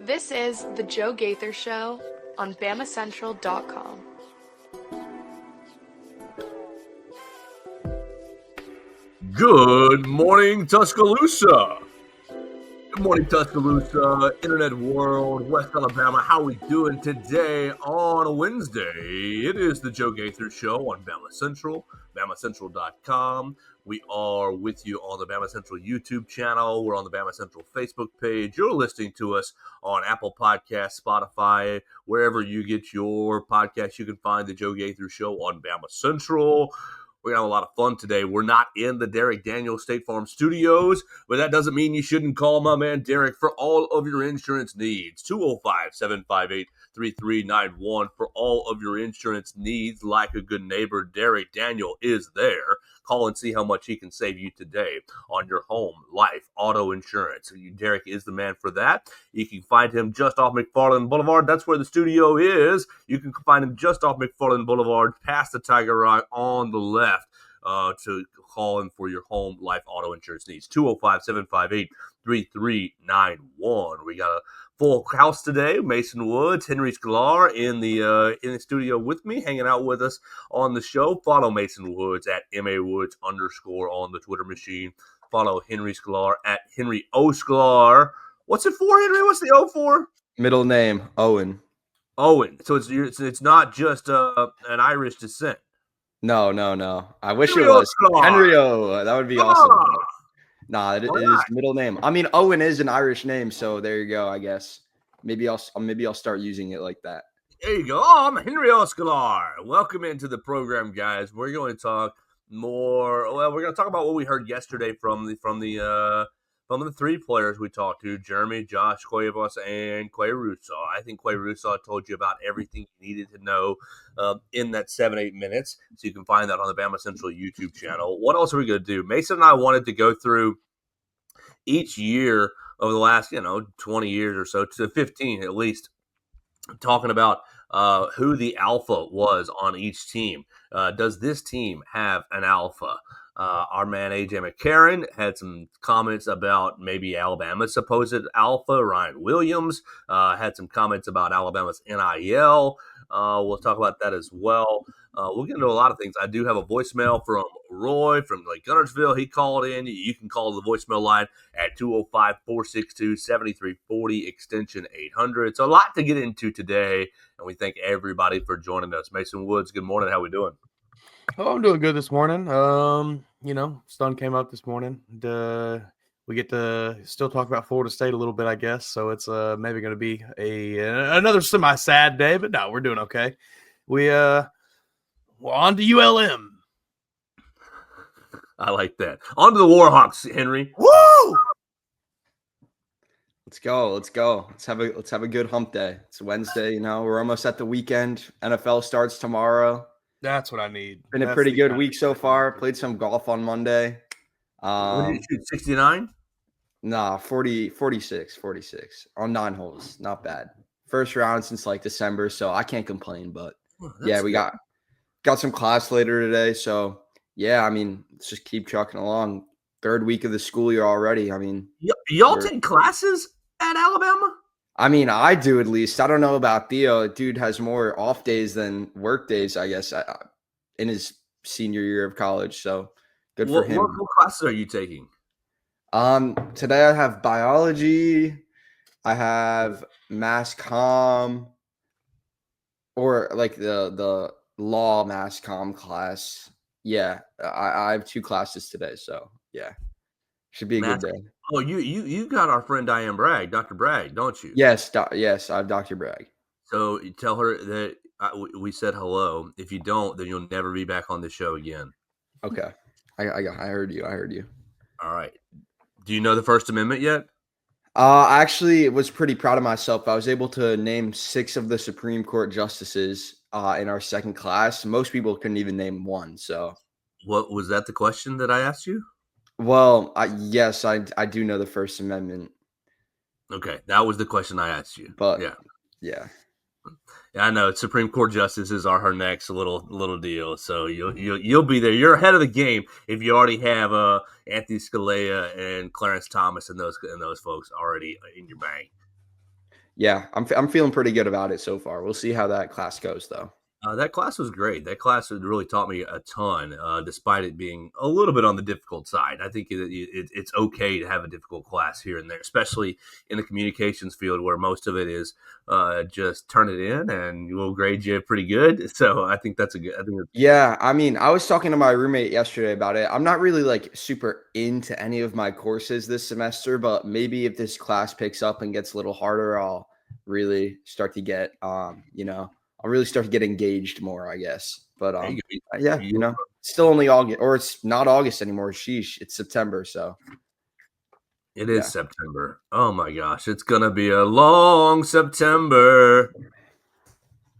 This is The Joe Gaither Show on BamaCentral.com. Good morning, Tuscaloosa. Good morning, Tuscaloosa, Internet world, West Alabama. How we doing today on Wednesday? It is the Joe Gaither Show on Bama Central, BamaCentral.com. We are with you on the Bama Central YouTube channel. We're on the Bama Central Facebook page. You're listening to us on Apple Podcasts, Spotify, wherever you get your podcasts. You can find the Joe Gaither Show on Bama Central. We're going to have a lot of fun today. We're not in the Derek Daniels State Farm Studios, but that doesn't mean you shouldn't call my man Derek for all of your insurance needs. 205-758-3391 for all of your insurance needs. Like a good neighbor, Derek Daniel is there. Call and see how much he can save you today on your home, life, auto insurance. Derek is the man for that. You can find him just off McFarland Boulevard. That's where the studio is. You can find him just off McFarland Boulevard, past the Tiger Rock on the left. To call in for your home, life, auto insurance needs. 205-758-3391. We got a full house today. Mason Woods, Henry Sklar in the studio with me, hanging out with us on the show. Follow Mason Woods at MAWoods_ on the Twitter machine. Follow Henry Sklar at Henry O. Sklar. What's it for, Henry? What's the O for? Middle name, Owen. Owen. So it's not just an Irish descent. No. I wish it was Henry O. That would be awesome. Nah, it is middle name. I mean, Owen is an Irish name, so there you go. I guess maybe I'll start using it like that. There you go. Oh, I'm Henry Oscalar. Welcome into the program, guys. We're going to talk more. Well, we're going to talk about what we heard yesterday from the three players we talked to: Jeremy, Josh Cuevas, and Quay Russo. I think Quay Russo told you about everything you needed to know in that 7-8 minutes. So you can find that on the Bama Central YouTube channel. What else are we going to do? Mason and I wanted to go through each year over the last, 20 years or so, to 15 at least, talking about who the alpha was on each team. Does this team have an alpha? Our man A.J. McCarron had some comments about maybe Alabama's supposed alpha. Ryan Williams had some comments about Alabama's NIL. We'll talk about that as well. We'll get into a lot of things. I do have a voicemail from Roy from Lake Gunnersville. He called in. You can call the voicemail line at 205-462-7340, extension 800. So a lot to get into today, and we thank everybody for joining us. Mason Woods, good morning. How we doing? Oh, I'm doing good this morning. Sun came up this morning. We get to still talk about Florida State a little bit, I guess. So it's maybe going to be another semi-sad day, but no, we're doing okay. We're on to ULM. I like that. On to the Warhawks, Henry. Woo! Let's go. Let's have a good hump day. It's Wednesday, we're almost at the weekend. NFL starts tomorrow. That's what I need. Been a pretty good week so far. Played some golf on Monday. What did you shoot, 69? Nah, 46 on 9 holes. Not bad. First round since like December, so I can't complain. But yeah, we got some class later today. So yeah, I mean, let's just keep trucking along. Third week of the school year already. I mean, y'all take classes at Alabama? I mean, I do at least. I don't know about Theo. Dude has more off days than work days, I guess, in his senior year of college. So good for him. What classes are you taking? Today I have biology. I have mass comm, or like the law mass comm class. Yeah, I have 2 classes today. So yeah, should be a good day. Oh, you got our friend Diane Bragg, Dr. Bragg, don't you? Yes, yes, I have Dr. Bragg. So you tell her that we said hello. If you don't, then you'll never be back on the show again. Okay, I heard you. All right. Do you know the First Amendment yet? I actually was pretty proud of myself. I was able to name 6 of the Supreme Court justices in our second class. Most people couldn't even name 1. So, what was that? The question that I asked you? Well, yes, I do know the First Amendment. Okay, that was the question I asked you. But yeah, I know Supreme Court justices are her next little deal. So you'll be there. You're ahead of the game if you already have Anthony Scalia and Clarence Thomas and those folks already in your bank. yeah, I'm feeling pretty good about it so far. We'll see how that class goes, though. That class was great. That class has really taught me a ton, despite it being a little bit on the difficult side. I think it's okay to have a difficult class here and there, especially in the communications field where most of it is just turn it in and we'll grade you pretty good. So I think that's a good. I think Yeah, I mean, I was talking to my roommate yesterday about it. I'm not really like super into any of my courses this semester, but maybe if this class picks up and gets a little harder, I'll really start to get I'll really start to get engaged more, I guess. But there yeah, you it's still only August, or it's not August anymore. Sheesh, it's September, so It is yeah. September. Oh my gosh, it's gonna be a long September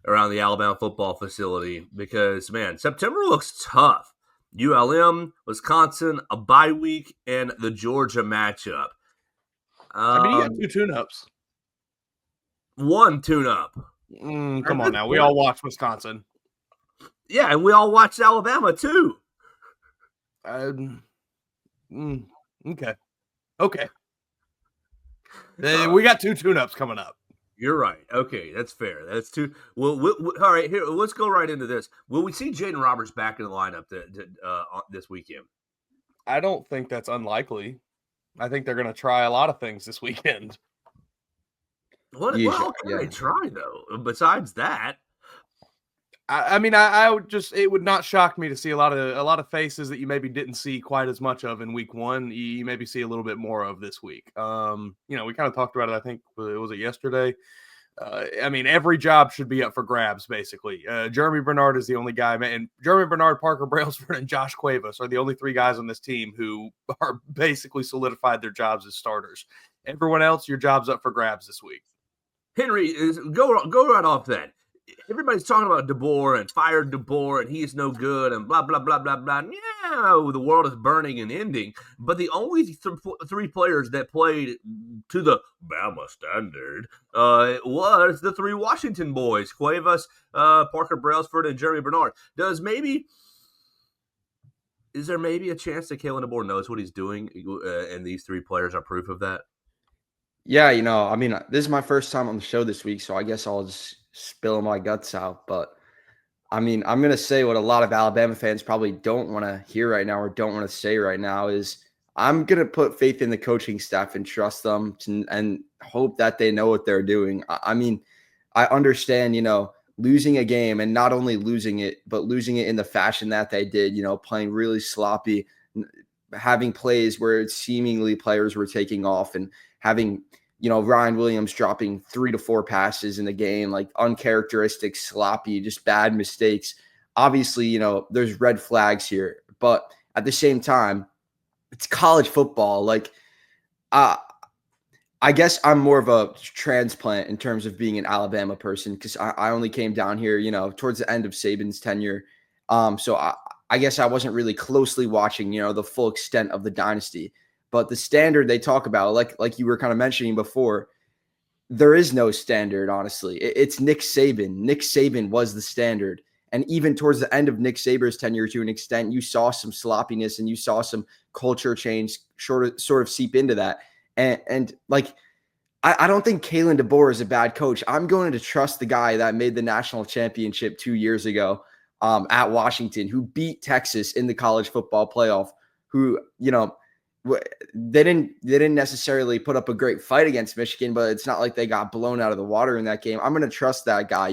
around the Alabama football facility because man, September looks tough. ULM, Wisconsin, a bye week, and the Georgia matchup. I mean, you got Um, 2 tune-ups. one tune-up. Come on now. We all watch Wisconsin. Yeah, and we all watched Alabama too. Okay. We got 2 tune-ups coming up. You're right. Okay, that's fair. That's two. Well, all right. Here, let's go right into this. Will we see Jaden Roberts back in the lineup this weekend? I don't think that's unlikely. I think they're going to try a lot of things this weekend. What else can they try though? Besides that, I mean, I would it would not shock me to see a lot of faces that you maybe didn't see quite as much of in week 1. You maybe see a little bit more of this week. We kind of talked about it. I think was it yesterday. I mean, every job should be up for grabs, basically. Jeremy Bernard is the only guy, and Jeremy Bernard, Parker Brailsford, and Josh Cuevas are the only 3 guys on this team who are basically solidified their jobs as starters. Everyone else, your job's up for grabs this week. Henry, go right off that. Everybody's talking about DeBoer and fired DeBoer and he's no good and blah, blah, blah, blah, blah. Yeah, the world is burning and ending. But the only 3 players that played to the Bama standard was the 3 Washington boys, Cuevas, Parker Brailsford, and Jeremy Bernard. Is there maybe a chance that Kalen DeBoer knows what he's doing and these 3 players are proof of that? Yeah, I mean, this is my first time on the show this week, so I guess I'll just spill my guts out. But I mean, I'm going to say what a lot of Alabama fans probably don't want to hear right now or don't want to say right now is I'm going to put faith in the coaching staff and trust them and hope that they know what they're doing. I mean, I understand, losing a game and not only losing it, but losing it in the fashion that they did, playing really sloppy, having plays where seemingly players were taking off and having, Ryan Williams dropping 3 to 4 passes in the game, like uncharacteristic, sloppy, just bad mistakes. Obviously, there's red flags here, but at the same time, it's college football. Like, I guess I'm more of a transplant in terms of being an Alabama person because I only came down here, towards the end of Saban's tenure. So I guess I wasn't really closely watching, the full extent of the dynasty. But the standard they talk about, like you were kind of mentioning before, there is no standard, honestly. It's Nick Saban. Nick Saban was the standard. And even towards the end of Nick Saban's tenure, to an extent, you saw some sloppiness and you saw some culture change sort of seep into that. And I don't think Kalen DeBoer is a bad coach. I'm going to trust the guy that made the national championship 2 years ago at Washington, who beat Texas in the college football playoff, who, they didn't necessarily put up a great fight against Michigan, but it's not like they got blown out of the water in that game. I'm going to trust that guy.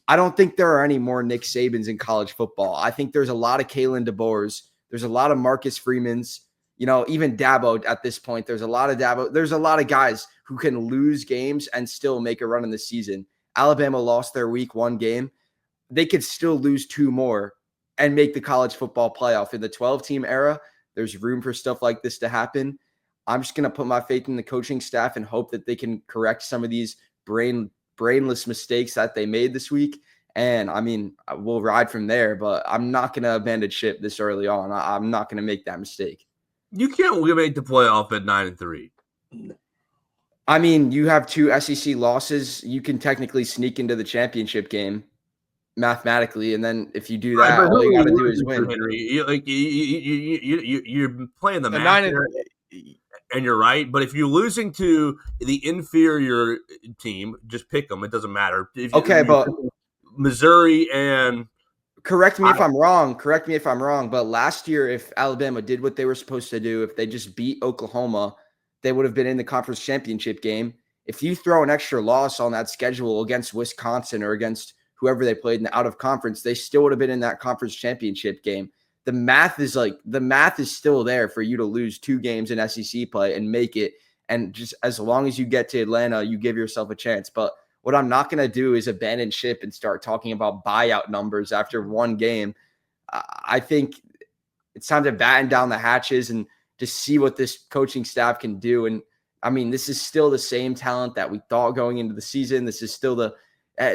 I don't think there are any more Nick Sabans in college football. I think there's a lot of Kalen DeBoers. There's a lot of Marcus Freemans, even Dabo at this point. There's a lot of Dabo. There's a lot of guys who can lose games and still make a run in the season. Alabama lost their week 1 game. They could still lose 2 more and make the college football playoff. In the 12-team era, there's room for stuff like this to happen. I'm just going to put my faith in the coaching staff and hope that they can correct some of these brainless mistakes that they made this week. And I mean, we'll ride from there, but I'm not going to abandon ship this early on. I'm not going to make that mistake. You can't make the playoff at 9-3. I mean, you have 2 SEC losses. You can technically sneak into the championship game mathematically, and then if you do that, right, all you got to do is win. Henry, you're playing the 9 and And you're right. But if you're losing to the inferior team, just pick them. It doesn't matter. But Missouri and correct me if I'm wrong. Correct me if I'm wrong. But last year, if Alabama did what they were supposed to do, if they just beat Oklahoma, they would have been in the conference championship game. If you throw an extra loss on that schedule against Wisconsin or against whoever they played in the out of conference, they still would have been in that conference championship game. The math is still there for you to lose 2 games in SEC play and make it. And just as long as you get to Atlanta, you give yourself a chance. But what I'm not going to do is abandon ship and start talking about buyout numbers after 1 game. I think it's time to batten down the hatches and just see what this coaching staff can do. And I mean, this is still the same talent that we thought going into the season. This is still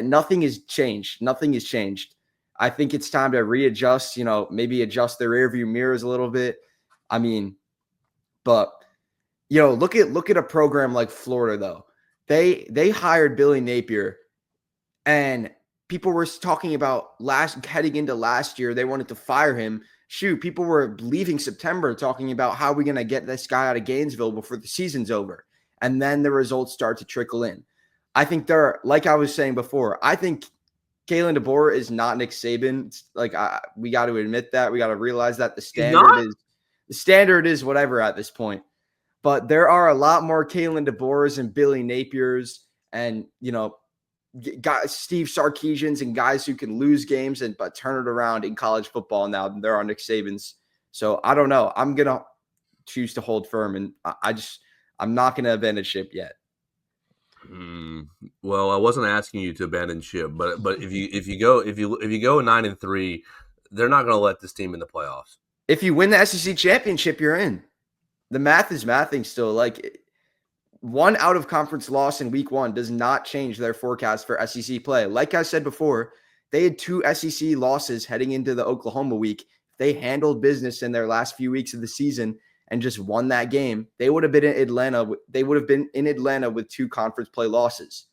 nothing has changed. Nothing has changed. I think it's time to readjust, maybe adjust the rearview mirrors a little bit. I mean, but look at a program like Florida though. They hired Billy Napier, and people were talking about heading into last year, they wanted to fire him. Shoot, people were leaving September talking about how are we going to get this guy out of Gainesville before the season's over. And then the results start to trickle in. I think like I was saying before, I think Kalen DeBoer is not Nick Saban. We got to admit that. We got to realize that the standard is whatever at this point. But there are a lot more Kalen DeBoers and Billy Napiers and, guys, Steve Sarkisians and guys who can lose games but turn it around in college football now than there are Nick Sabans. So I don't know. I'm going to choose to hold firm, and I'm not going to abandon ship yet. Well, I wasn't asking you to abandon ship, but if you go 9-3, they're not going to let this team in the playoffs. If you win the SEC championship, you're in. The math is mathing still. Like, 1 out of conference loss in week 1 does not change their forecast for SEC play. Like I said before, they had 2 SEC losses heading into the Oklahoma week. If they handled business in their last few weeks of the season and just won that game, they would have been in Atlanta. They would have been in Atlanta with 2 conference play losses.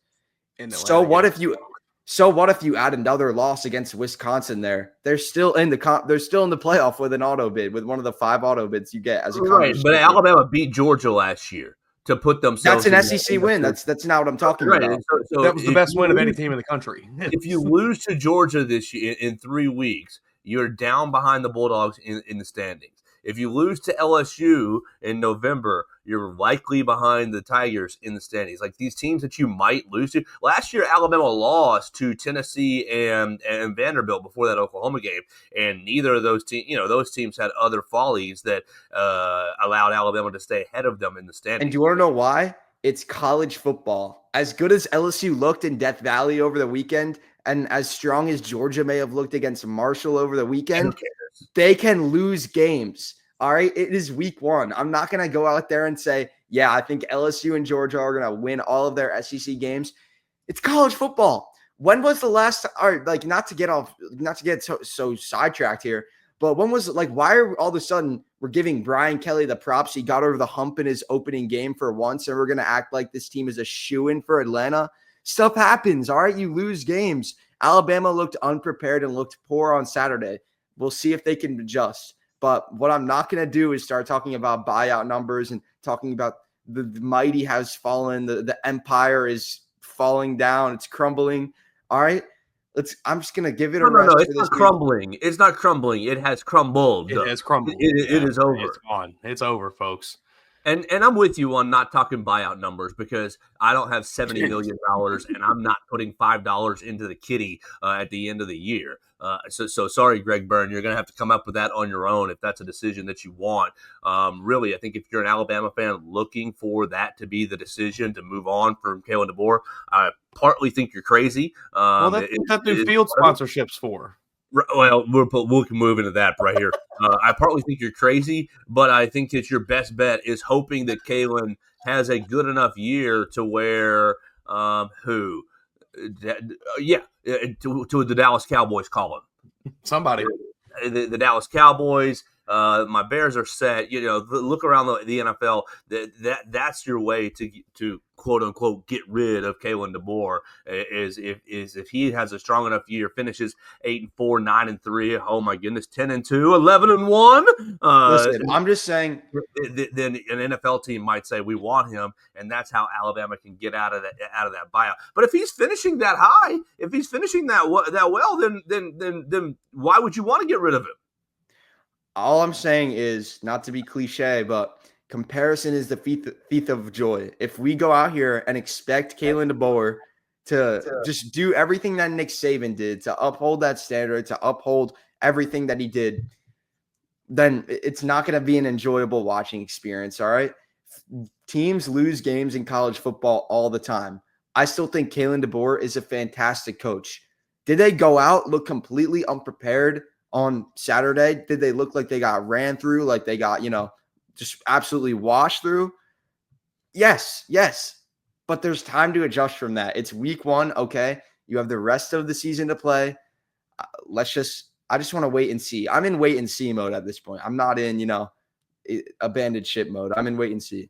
So what if you add another loss against Wisconsin there? They're still in the playoff with an auto bid, with one of the 5 auto bids you get as a right. But Alabama beat Georgia last year to put themselves. That's an SEC win. That's not what I'm talking about. So that was the best win of any team in the country. If you lose to Georgia this year in 3 weeks, you're down behind the Bulldogs in the standings. If you lose to LSU in November, you're likely behind the Tigers in the standings. Like, these teams that you might lose to. Last year, Alabama lost to Tennessee and Vanderbilt before that Oklahoma game, and neither of those teams, those teams had other follies that allowed Alabama to stay ahead of them in the standings. And do you want to know why? It's college football. As good as LSU looked in Death Valley over the weekend, and as strong as Georgia may have looked against Marshall over the weekend, they can lose games. All right. It is week 1. I'm not going to go out there and say, yeah, I think LSU and Georgia are going to win all of their SEC games. It's college football. When was the last, not to get so sidetracked here, but when was why are all of a sudden we're giving Brian Kelly the props? He got over the hump in his opening game for once, and we're going to act like this team is a shoo-in for Atlanta. Stuff happens. All right. You lose games. Alabama looked unprepared and looked poor on Saturday. We'll see if they can adjust. But what I'm not going to do is start talking about buyout numbers and talking about the mighty has fallen. The empire is falling down. It's crumbling. All right. I'm just going to give it a rest. No, it's not crumbling. It's not crumbling. It has crumbled. It has crumbled. It is over. It's gone. It's over, folks. And I'm with you on not talking buyout numbers, because I don't have $70 million and I'm not putting $5 into the kitty at the end of the year. So sorry, Greg Byrne, you're going to have to come up with that on your own if that's a decision that you want. Really, I think if you're an Alabama fan looking for that to be the decision to move on from Kalen DeBoer, I partly think you're crazy. Well, that's what that new field sponsorships for. Well, we can move into that right here. I partly think you're crazy, but I think that your best bet is hoping that Kalen has a good enough year to where to the Dallas Cowboys call him. Somebody. The Dallas Cowboys. My Bears are set. Look around the NFL. That's your way to quote unquote get rid of Kalen DeBoer is if he has a strong enough year, finishes 8-4, 9-3. Oh my goodness, 10-2, 11-1. Listen, I'm just saying. Then an NFL team might say we want him, and that's how Alabama can get out of that buyout. But if he's finishing that high, if he's finishing that well, then why would you want to get rid of him? All I'm saying is, not to be cliche, but comparison is the thief of joy. If we go out here and expect Kalen DeBoer to just do everything that Nick Saban did, to uphold that standard, to uphold everything that he did, then it's not going to be an enjoyable watching experience, all right? Teams lose games in college football all the time. I still think Kalen DeBoer is a fantastic coach. Did they go out, look completely unprepared on Saturday? Did they look like they got ran through, like they got, just absolutely washed through? Yes. But there's time to adjust from that. It's week 1, okay? You have the rest of the season to play. I just want to wait and see. I'm in wait and see mode at this point. I'm not in, abandoned ship mode. I'm in wait and see.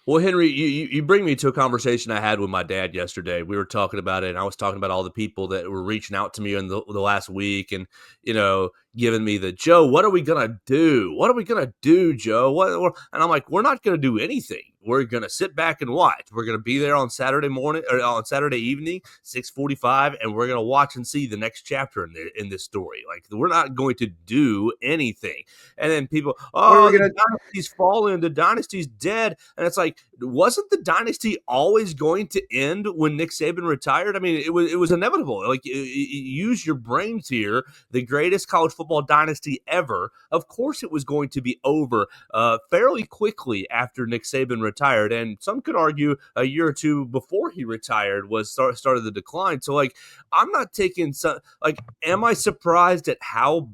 Well, Henry, you bring me to a conversation I had with my dad yesterday. We were talking about it, and I was talking about all the people that were reaching out to me in the last week and, giving me the, Joe, what are we going to do? What are we going to do, Joe? And I'm like, we're not going to do anything. We're going to sit back and watch. We're going to be there on Saturday morning or on Saturday evening, 6:45, and we're going to watch and see the next chapter in this story. Like, we're not going to do anything. And then people, the dynasty's fallen, the dynasty's dead. And it's like, wasn't the dynasty always going to end when Nick Saban retired? I mean, it was inevitable. Like, use your brains here. The greatest college football dynasty ever. Of course, it was going to be over fairly quickly after Nick Saban retired, and some could argue a year or two before he retired was started the decline. So, like, I'm not taking some. Like, am I surprised at how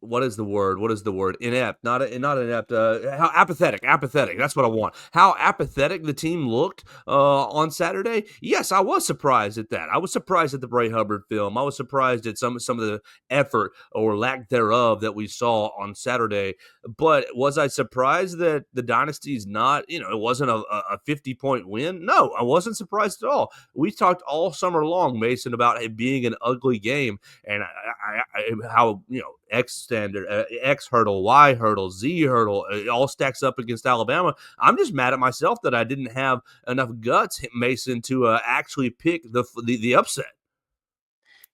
what is the word? Inept, not inept. How apathetic. That's what I want. How apathetic the team looked on Saturday. Yes, I was surprised at that. I was surprised at the Bray Hubbard film. I was surprised at some of the effort or lack thereof that we saw on Saturday. But was I surprised that the dynasty's not, it wasn't a 50-point win? No, I wasn't surprised at all. We talked all summer long, Mason, about it being an ugly game and how, X standard, X hurdle, Y hurdle, Z hurdle, it all stacks up against Alabama. I'm just mad at myself that I didn't have enough guts, Mason, to actually pick the upset.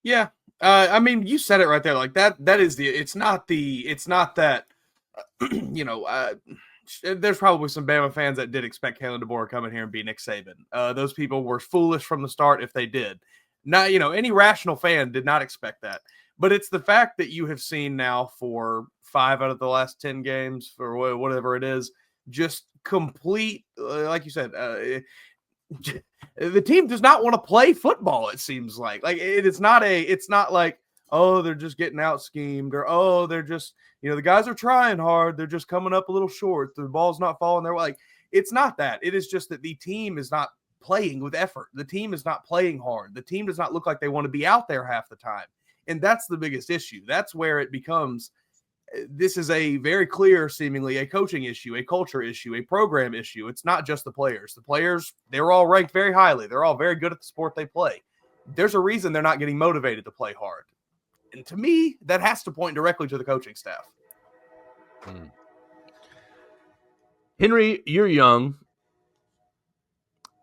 Yeah. I mean, you said it right there. Like that is it's not that, there's probably some Bama fans that did expect Kalen DeBoer to come in here and be Nick Saban. Those people were foolish from the start if they did. Not, any rational fan did not expect that. But it's the fact that you have seen now for 5 out of the last 10 games or whatever it is, just complete, like you said, the team does not want to play football. It seems like it's not like, oh, they're just getting out schemed or, oh, they're just, the guys are trying hard. They're just coming up a little short. The ball's not falling their way. Like, it's not that. It is just that the team is not playing with effort. The team is not playing hard. The team does not look like they want to be out there half the time. And that's the biggest issue. That's where it becomes, this is a very clear, seemingly a coaching issue, a culture issue, a program issue. It's not just the players. The players, they're all ranked very highly. They're all very good at the sport they play. There's a reason they're not getting motivated to play hard. And to me, that has to point directly to the coaching staff. Henry, you're young.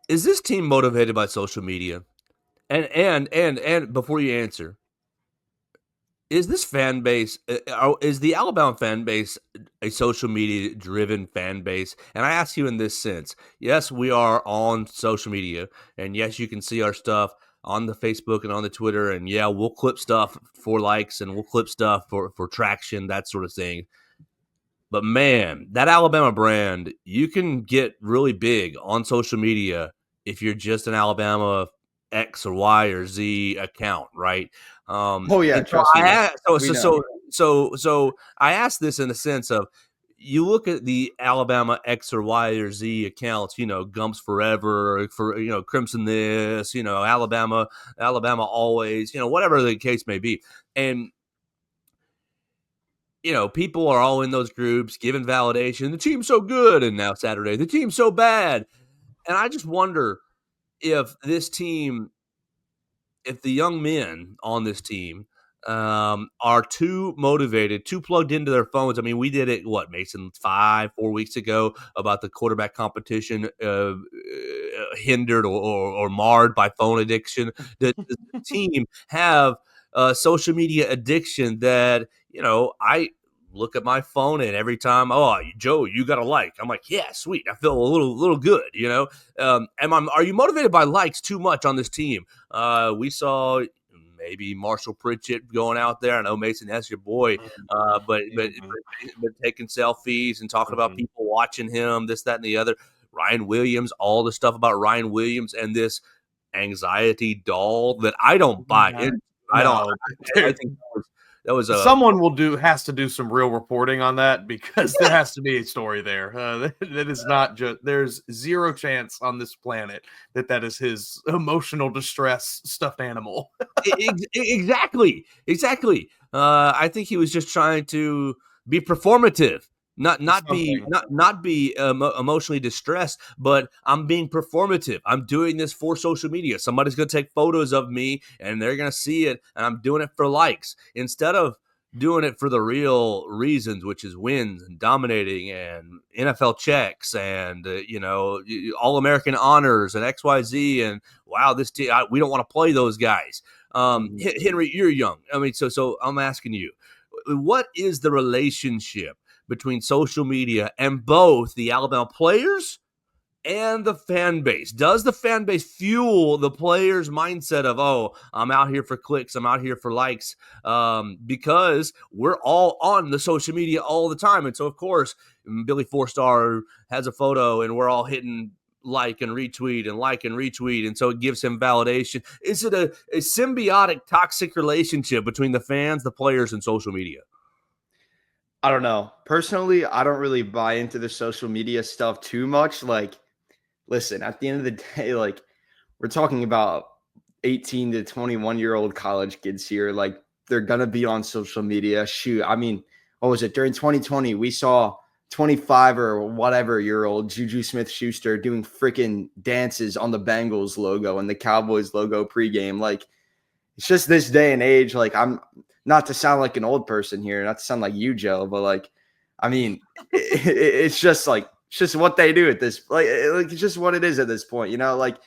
Is this team motivated by social media? And before you answer, is this fan base, is the Alabama fan base a social media driven fan base? And I ask you in this sense, yes, we are on social media, and yes, you can see our stuff on the Facebook and on the Twitter, and yeah, we'll clip stuff for likes and we'll clip stuff for traction, that sort of thing. But man, that Alabama brand, you can get really big on social media if you're just an Alabama X or Y or Z account, right? Trust me. So I asked this in the sense of, you look at the Alabama X or Y or Z accounts, Gumps Forever, for Crimson this, Alabama always, whatever the case may be, and people are all in those groups giving validation. The team's so good, and now Saturday, the team's so bad. And I just wonder if this team, if the young men on this team are too motivated, too plugged into their phones. I mean, we did it, Mason, 4 weeks ago about the quarterback competition hindered or marred by phone addiction. Does the team have social media addiction that, I look at my phone and every time, Joe, you got a like. I'm like, yeah, sweet. I feel a little good, are you motivated by likes too much on this team? We saw maybe Marshall Pritchett going out there. I know, Mason, that's your boy, but taking selfies and talking about people watching him, this, that, and the other. Ryan Williams, all the stuff about Ryan Williams and this anxiety doll that I don't buy into. I think that was someone has to do some real reporting on that, because there has to be a story there. That is not just, there's zero chance on this planet that is his emotional distress stuffed animal. Exactly. I think he was just trying to be performative. Not be emotionally distressed, but I'm being performative. I'm doing this for social media. Somebody's going to take photos of me and they're going to see it, and I'm doing it for likes instead of doing it for the real reasons, which is wins and dominating and NFL checks and All-American honors and XYZ and wow, this team, we don't want to play those guys. Henry, you're young. I mean, so I'm asking you, what is the relationship between social media and both the Alabama players and the fan base? Does the fan base fuel the players' mindset of, I'm out here for clicks, I'm out here for likes, because we're all on the social media all the time. And so, of course, Billy Four-Star has a photo and we're all hitting like and retweet. And so it gives him validation. Is it a symbiotic, toxic relationship between the fans, the players, and social media? I don't know. Personally, I don't really buy into the social media stuff too much. Like, listen, at the end of the day, like, we're talking about 18 to 21-year-old college kids here. Like, they're going to be on social media. Shoot, I mean, what was it? During 2020, we saw 25 or whatever year old Juju Smith-Schuster doing freaking dances on the Bengals logo and the Cowboys logo pregame. Like, it's just this day and age. Like, I'm not to sound like an old person here, not to sound like you, Joe, but like, I mean, it's just like, it's just what they do at this, like it's just what it is at this point, like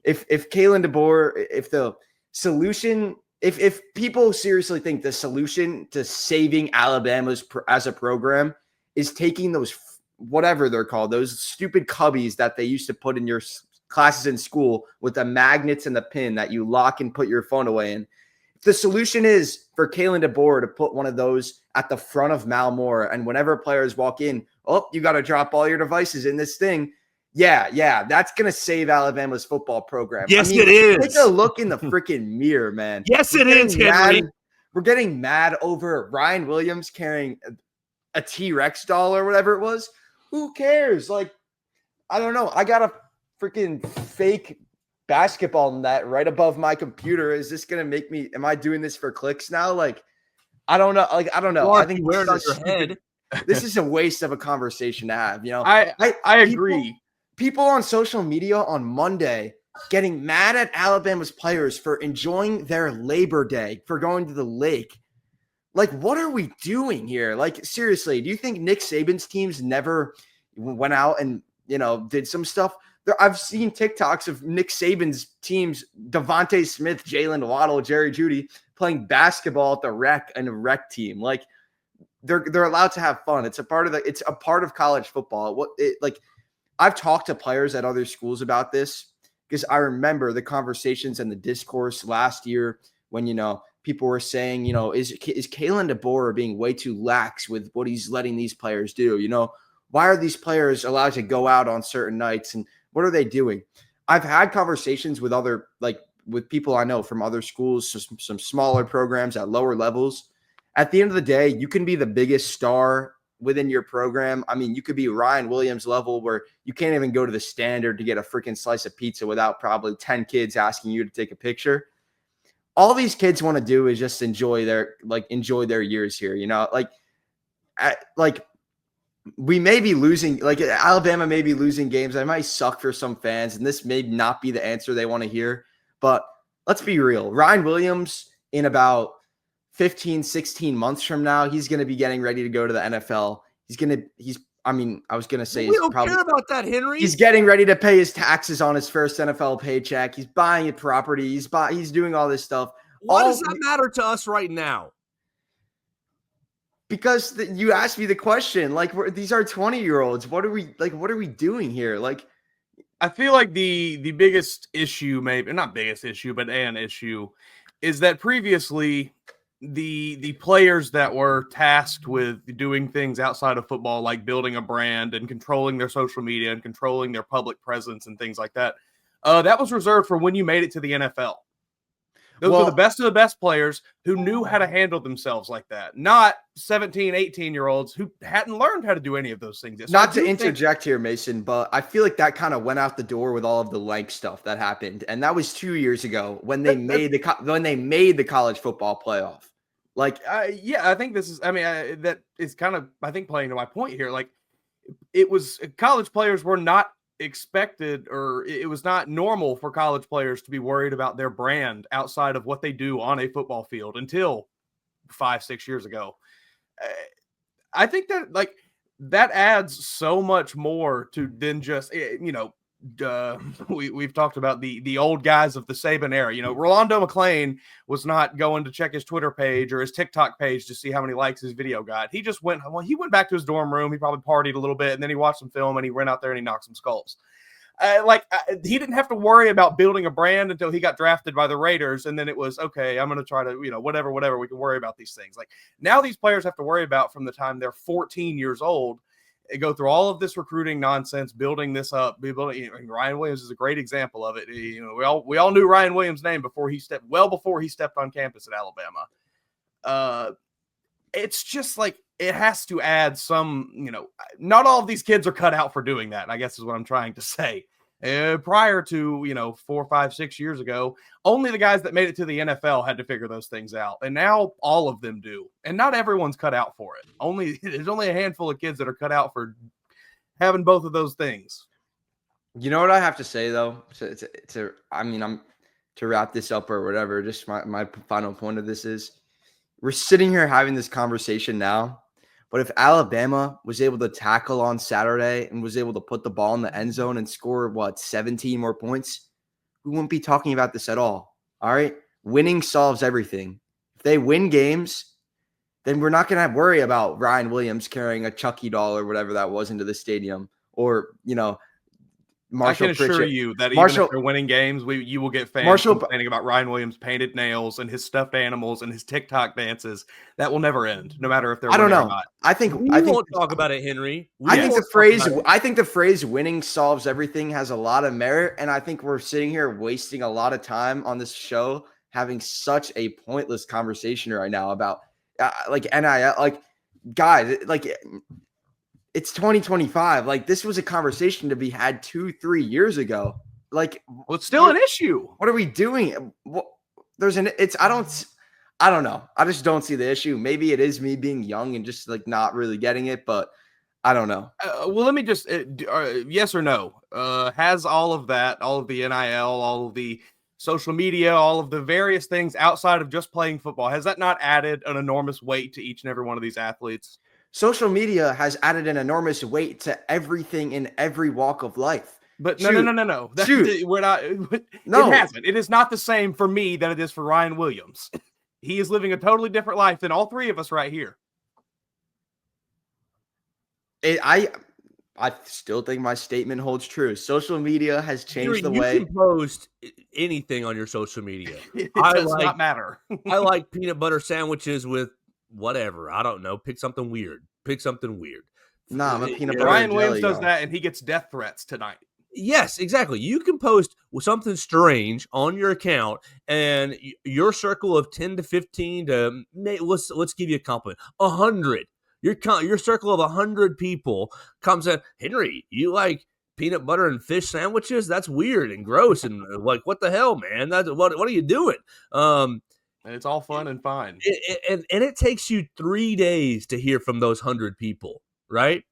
if Kalen DeBoer, if the solution, if people seriously think the solution to saving Alabama's as a program is taking those, whatever they're called, those stupid cubbies that they used to put in your classes in school with the magnets and the pin that you lock and put your phone away in. The solution is for Kalen DeBoer to put one of those at the front of Mal Moore, and whenever players walk in, you got to drop all your devices in this thing. Yeah, that's going to save Alabama's football program. Yes, it is. Take a look in the freaking mirror, man. Yes, it is, Henry. We're getting mad over Ryan Williams carrying a T-Rex doll or whatever it was. Who cares? Like, I don't know. I got a freaking fake basketball net right above my computer. Is this going to make me, am I doing this for clicks now? Like, I don't know. Like, I don't know. I think wearing on your head. This is a waste of a conversation to have. I agree. People on social media on Monday getting mad at Alabama's players for enjoying their Labor Day, for going to the lake. Like, what are we doing here? Like, seriously, do you think Nick Saban's teams never went out and, did some stuff? I've seen TikToks of Nick Saban's teams, Devontae Smith, Jalen Waddle, Jerry Jeudy, playing basketball at the rec and a rec team. Like, they're allowed to have fun. It's a part of college football. I've talked to players at other schools about this because I remember the conversations and the discourse last year when, people were saying, is Kalen DeBoer being way too lax with what he's letting these players do? Why are these players allowed to go out on certain nights and what are they doing? I've had conversations with with people I know from other schools, some smaller programs at lower levels. At the end of the day, you can be the biggest star within your program. I mean, you could be Ryan Williams level where you can't even go to the Standard to get a freaking slice of pizza without probably 10 kids asking you to take a picture. All these kids want to do is just enjoy their years here. like we may be losing, like Alabama may be losing games. I might suck for some fans, and this may not be the answer they want to hear. But let's be real. Ryan Williams, in about 15, 16 months from now, he's going to be getting ready to go to the NFL. I was going to say we don't care about that, Henry. He's getting ready to pay his taxes on his first NFL paycheck. He's buying a property. He's doing all this stuff. Why does that matter to us right now? Because you asked me the question, like these are 20-year-olds. What are we doing here? Like, I feel like the biggest issue, maybe not biggest issue, but an issue, is that previously the players that were tasked with doing things outside of football, like building a brand and controlling their social media and controlling their public presence and things like that, that was reserved for when you made it to the NFL. Those were the best of the best players who knew how to handle themselves like that, not 17, 18-year-olds who hadn't learned how to do any of those things. So not to interject here, Mason, but I feel like that kind of went out the door with all of the like stuff that happened. And that was 2 years ago when they made the college football playoff. Like, yeah, I think this is, that is kind of, I think, playing to my point here. Like, it was college players were not expected, or it was not normal for college players to be worried about their brand outside of what they do on a football field until 5-6 years ago. I think that that adds so much more to than just, we've talked about the old guys of the Saban era. Rolando McClain was not going to check his Twitter page or his TikTok page to see how many likes his video got. He just went back to his dorm room. He probably partied a little bit, and then he watched some film, and he went out there and he knocked some skulls. He didn't have to worry about building a brand until he got drafted by the Raiders, and then it was, okay, I'm going to try to, whatever, we can worry about these things. Like, now these players have to worry about from the time they're 14 years old. They go through all of this recruiting nonsense, building this up. Ryan Williams is a great example of it. We all knew Ryan Williams' name before he stepped on campus at Alabama. It's just like it has to add some. Not all of these kids are cut out for doing that, I guess is what I'm trying to say. Prior to 4, 5, 6 years ago, only the guys that made it to the NFL had to figure those things out, and now all of them do. And not everyone's cut out for it. There's only a handful of kids that are cut out for having both of those things. You know what I have to say though, to wrap this up or whatever. Just my final point of this is, we're sitting here having this conversation now. But if Alabama was able to tackle on Saturday and was able to put the ball in the end zone and score, 17 more points, we wouldn't be talking about this at all. All right? Winning solves everything. If they win games, then we're not going to worry about Ryan Williams carrying a Chucky doll or whatever that was into the stadium, or, Marshall I can assure you that even if they're winning games, you will get fans complaining about Ryan Williams' painted nails and his stuffed animals and his TikTok dances. That will never end, no matter if they're winning or not. I think we won't talk about it, Henry. I think the phrase "winning solves everything" has a lot of merit, and I think we're sitting here wasting a lot of time on this show having such a pointless conversation right now about NIL. Guys, it's 2025. Like, this was a conversation to be had 2-3 years ago. Like, well, it's still an issue. What are we doing? I don't know. I just don't see the issue. Maybe it is me being young and just not really getting it, but I don't know. Well, let me just yes or no. Has all of that, all of the NIL, all of the social media, all of the various things outside of just playing football, has that not added an enormous weight to each and every one of these athletes? Social media has added an enormous weight to everything in every walk of life. But no. We're not. No, it hasn't. It is not the same for me than it is for Ryan Williams. He is living a totally different life than all three of us right here. I still think my statement holds true. Social media has changed the way you can post anything on your social media. It does not matter. I like peanut butter sandwiches with whatever. I don't know. Pick something weird. Nah, I'm a peanut butter. Ryan Williams does that, and he gets death threats tonight. Yes, exactly. You can post something strange on your account, and your circle of 10 to 15 to let's give you a compliment, 100. Your circle of 100 people comes in. Henry, you like peanut butter and fish sandwiches? That's weird and gross and what the hell, man? That's what are you doing? and it's all fun and fine. And it takes you 3 days to hear from those 100 people, right?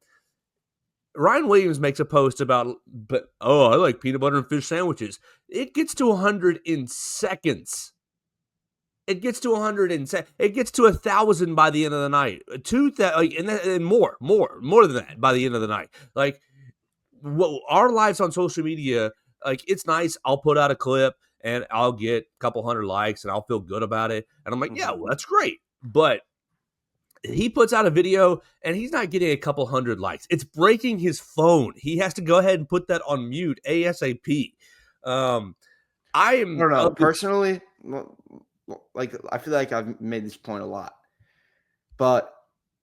Ryan Williams makes a post about, I like peanut butter and fish sandwiches. It gets to 100 in seconds. It gets to 100 it gets to 1,000 by the end of the night. 2,000 and more than that by the end of the night. Like, our lives on social media, like, it's nice. I'll put out a clip and I'll get a couple hundred likes and I'll feel good about it. And I'm like, yeah, well, that's great. But he puts out a video and he's not getting a couple hundred likes. It's breaking his phone. He has to go ahead and put that on mute ASAP. I don't know. Personally, like, I feel like I've made this point a lot. But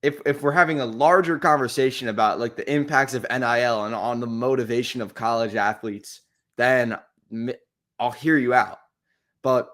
if we're having a larger conversation about, like, the impacts of NIL and on the motivation of college athletes, then I'll hear you out. But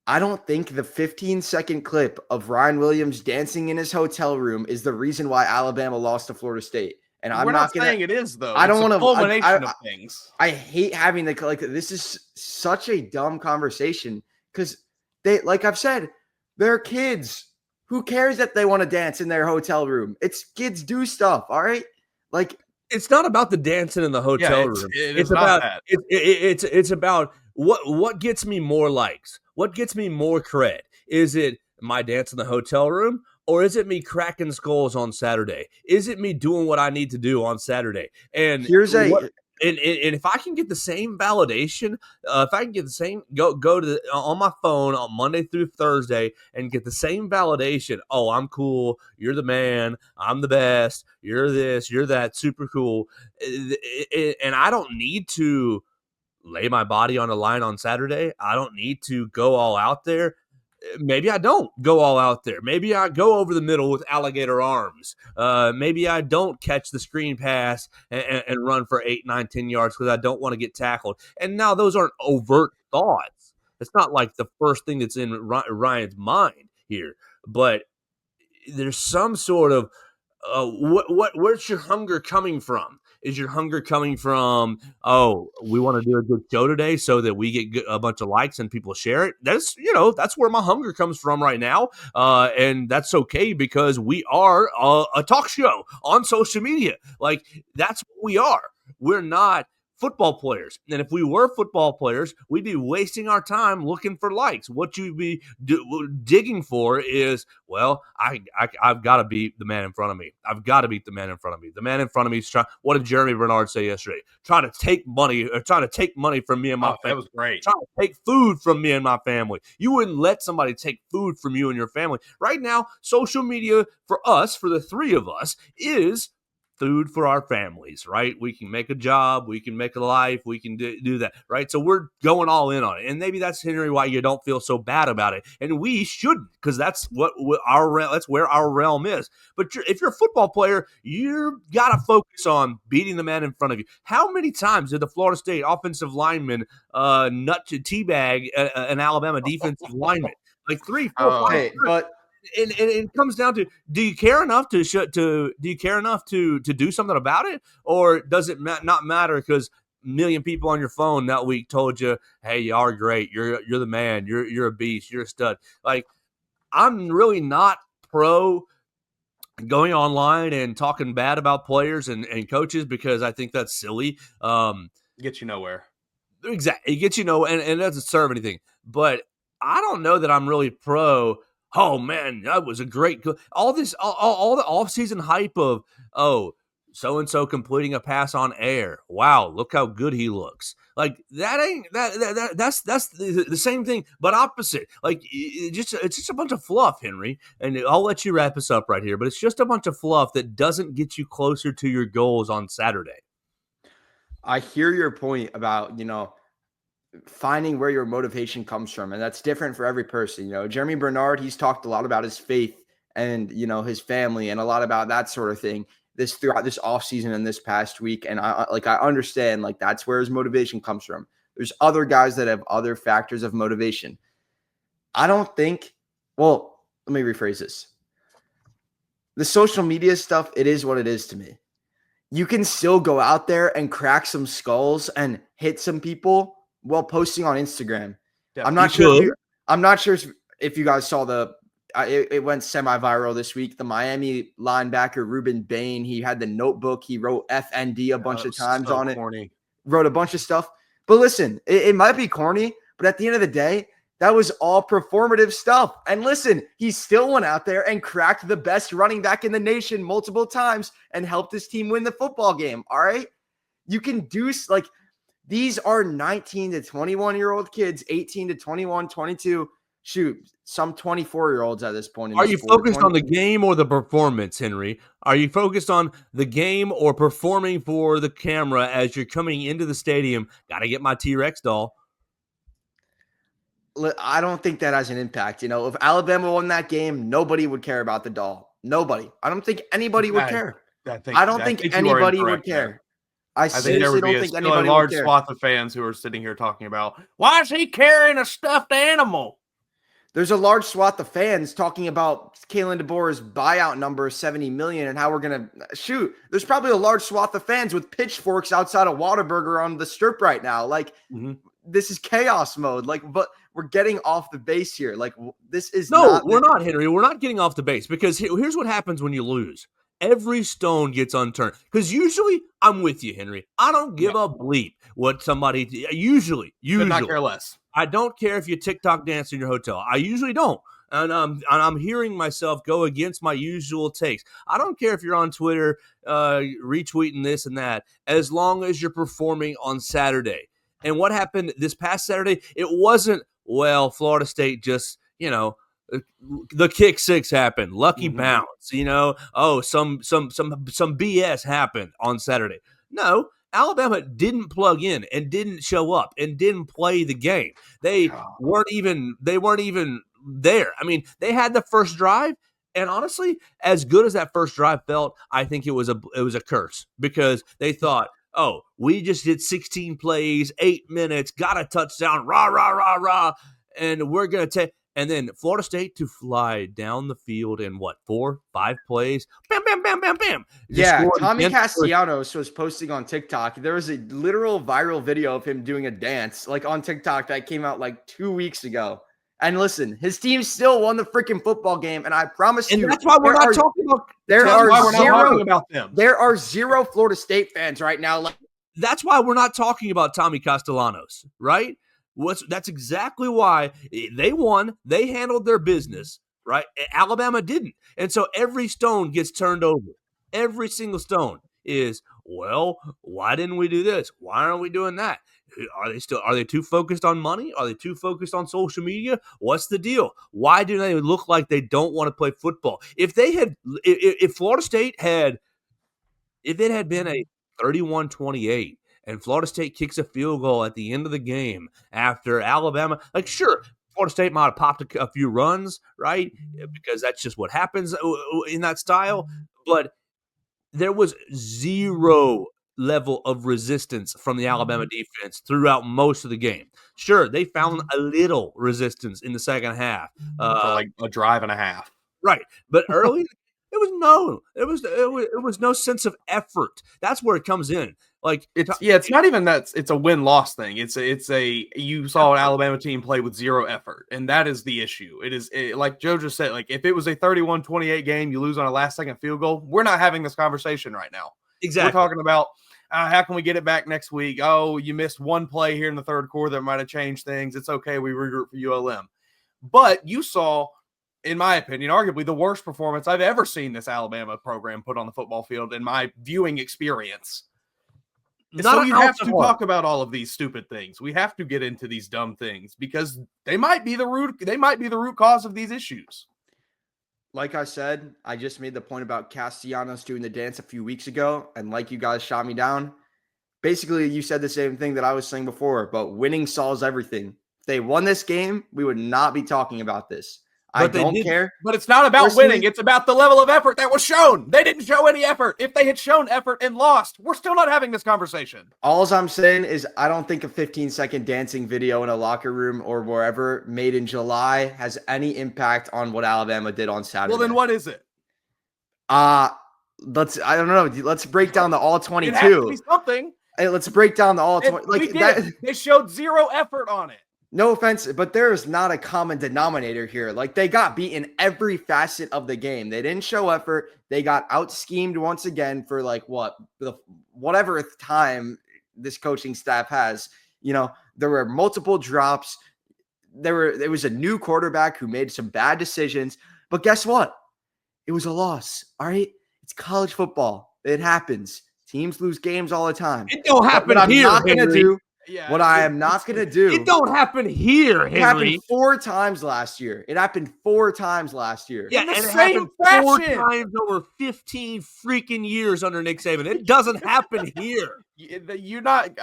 I don't think the 15-second clip of Ryan Williams dancing in his hotel room is the reason why Alabama lost to Florida State. And We're not saying it is, though. I don't want to. Culmination of things. I hate having this is such a dumb conversation because they, like I've said, they're kids. Who cares that they want to dance in their hotel room? It's kids do stuff. All right, like, it's not about the dancing in the hotel room. It's about that. It's about what gets me more likes. What gets me more cred? Is it my dance in the hotel room, or is it me cracking skulls on Saturday? Is it me doing what I need to do on Saturday? And and if I can get the same validation, if I can get the same go to on my phone on Monday through Thursday and get the same validation, oh, I'm cool, you're the man, I'm the best, you're this, you're that, super cool, and I don't need to lay my body on the line on Saturday. I don't need to go all out there. Maybe I don't go all out there. Maybe I go over the middle with alligator arms. Maybe I don't catch the screen pass and run for 8, 9, 10 yards because I don't want to get tackled. And now those aren't overt thoughts. It's not like the first thing that's in Ryan's mind here. But there's some sort of where's your hunger coming from? Is your hunger coming from, oh, we want to do a good show today so that we get a bunch of likes and people share it? That's where my hunger comes from right now. And that's okay because we are a talk show on social media. Like, that's what we are. We're not football players. And if we were football players, we'd be wasting our time looking for likes. What you'd be digging for is, well, I've got to beat the man in front of me. I've got to beat the man in front of me. The man in front of me is trying. What did Jeremy Bernard say yesterday? Trying to take money from me and my family. That was great. Trying to take food from me and my family. You wouldn't let somebody take food from you and your family. Right now, social media for us, for the three of us, is food for our families, right? We can make a job, we can make a life, we can do that, right? So we're going all in on it. And maybe that's, Henry, why you don't feel so bad about it. And we shouldn't, because that's that's where our realm is. But if you're a football player, you got to focus on beating the man in front of you. How many times did the Florida State offensive lineman nut to teabag an Alabama defensive lineman? Like 3, 4, 5. Hey, but And it comes down to, do you care enough to do something about it, or does it not matter because a million people on your phone that week told you, hey, you are great, you're the man, you're a beast, you're a stud. Like, I'm really not pro going online and talking bad about players and coaches because I think that's silly. Gets you nowhere. Exactly, it gets you nowhere, and it doesn't serve anything. But I don't know that I'm really pro. Oh man, that was a great all the off-season hype of, oh, so-and-so completing a pass on air. Wow, look how good he looks. Like, that's the same thing, but opposite. Like, it's just a bunch of fluff, Henry. And I'll let you wrap us up right here, but it's just a bunch of fluff that doesn't get you closer to your goals on Saturday. I hear your point about, finding where your motivation comes from. And that's different for every person. Jeremy Bernard, he's talked a lot about his faith and, his family and a lot about that sort of thing throughout this offseason and this past week. And I understand, like, that's where his motivation comes from. There's other guys that have other factors of motivation. I don't think, well, let me rephrase this. The social media stuff, it is what it is to me. You can still go out there and crack some skulls and hit some people while posting on Instagram. Yeah, I'm not sure if you guys saw it went semi-viral this week. The Miami linebacker Ruben Bain, he had the notebook. He wrote FND a bunch of times on it. Wrote a bunch of stuff. But listen, it might be corny, but at the end of the day, that was all performative stuff. And listen, he still went out there and cracked the best running back in the nation multiple times and helped his team win the football game. All right. You can do like these are 19 to 21-year-old kids, 18 to 21, 22. Shoot, some 24-year-olds at this point. Are you focused on the game or the performance, Henry? Are you focused on the game or performing for the camera as you're coming into the stadium? Got to get my T-Rex doll. I don't think that has an impact. If Alabama won that game, nobody would care about the doll. Nobody. I don't think anybody would care. I don't think anybody would care. I seriously don't think anybody would care. A large swath of fans who are sitting here talking about, why is he carrying a stuffed animal? There's a large swath of fans talking about Kalen DeBoer's buyout number of $70 million and how we're going to shoot. There's probably a large swath of fans with pitchforks outside of Whataburger on the Strip right now. Like, this is chaos mode. Like, but we're getting off the base here. Like, this is we're not, Henry. We're not getting off the base because here's what happens when you lose. Every stone gets unturned. Because usually, I'm with you, Henry. I don't give a bleep what somebody usually. Could not care less. I don't care if you TikTok dance in your hotel. I usually don't. And I'm hearing myself go against my usual takes. I don't care if you're on Twitter retweeting this and that, as long as you're performing on Saturday. And what happened this past Saturday, it wasn't, Florida State just, the kick six happened, lucky bounce, some BS happened on Saturday. No, Alabama didn't plug in and didn't show up and didn't play the game. They weren't even there. I mean, they had the first drive, and honestly, as good as that first drive felt, I think it was a curse because they thought, oh, we just did 16 plays, 8 minutes, got a touchdown, rah, rah, rah, rah, and we're going to take – and then Florida State to fly down the field in 4, 5 plays. Bam, bam, bam, bam, bam. Yeah, Tommy Castellanos was posting on TikTok. There was a literal viral video of him doing a dance on TikTok that came out 2 weeks ago. And listen, his team still won the freaking football game. And I promise you. And that's why we're not talking about them. There are 0 Florida State fans right now. That's why we're not talking about Tommy Castellanos, right? That's exactly why they won. They handled their business, right? Alabama didn't. And so every stone gets turned over. Every single stone is, why didn't we do this? Why aren't we doing that? Are they too focused on money? Are they too focused on social media? What's the deal? Why do they look like they don't want to play football? If Florida State had been a 31-28, and Florida State kicks a field goal at the end of the game after Alabama, sure, Florida State might have popped a few runs, right? Because that's just what happens in that style. But there was 0 level of resistance from the Alabama defense throughout most of the game. Sure, they found a little resistance in the second half. For a drive and a half. Right. But early, it was no sense of effort. That's where it comes in. It's not even that it's a win-loss thing. You saw an Alabama team play with 0 effort, and that is the issue. Like Joe just said, if it was a 31-28 game, you lose on a last-second field goal, we're not having this conversation right now. Exactly. We're talking about how can we get it back next week? Oh, you missed one play here in the third quarter that might have changed things. It's okay. We regroup for ULM. But you saw, in my opinion, arguably the worst performance I've ever seen this Alabama program put on the football field in my viewing experience. So you have to talk about all of these stupid things. We have to get into these dumb things because they might be the root cause of these issues. Like I said, I just made the point about Castellanos doing the dance a few weeks ago, and like you guys shot me down. Basically, you said the same thing that I was saying before, but winning solves everything. If they won this game, we would not be talking about this. I don't care. But it's not about winning. It's about the level of effort that was shown. They didn't show any effort. If they had shown effort and lost, we're still not having this conversation. All I'm saying is I don't think a 15-second dancing video in a locker room or wherever made in July has any impact on what Alabama did on Saturday. Well, then what is it? I don't know. Let's break down the all 22. It has to be something. Hey, let's break down the all 20. They showed 0 effort on it. No offense, but there is not a common denominator here. Like, they got beaten every facet of the game. They didn't show effort. They got out schemed once again for like whatever time this coaching staff has. There were multiple drops. There was a new quarterback who made some bad decisions. But guess what? It was a loss. All right. It's college football. It happens. Teams lose games all the time. It don't happen What here, I'm not going to Henry. do. Yeah, What I am not going to do. It don't happen here, It Henry. happened 4 times last year. It happened 4 times last year. Yeah, In the and it same happened 4 fashion. times over 15 freaking years under Nick Saban. It doesn't happen here. You're not.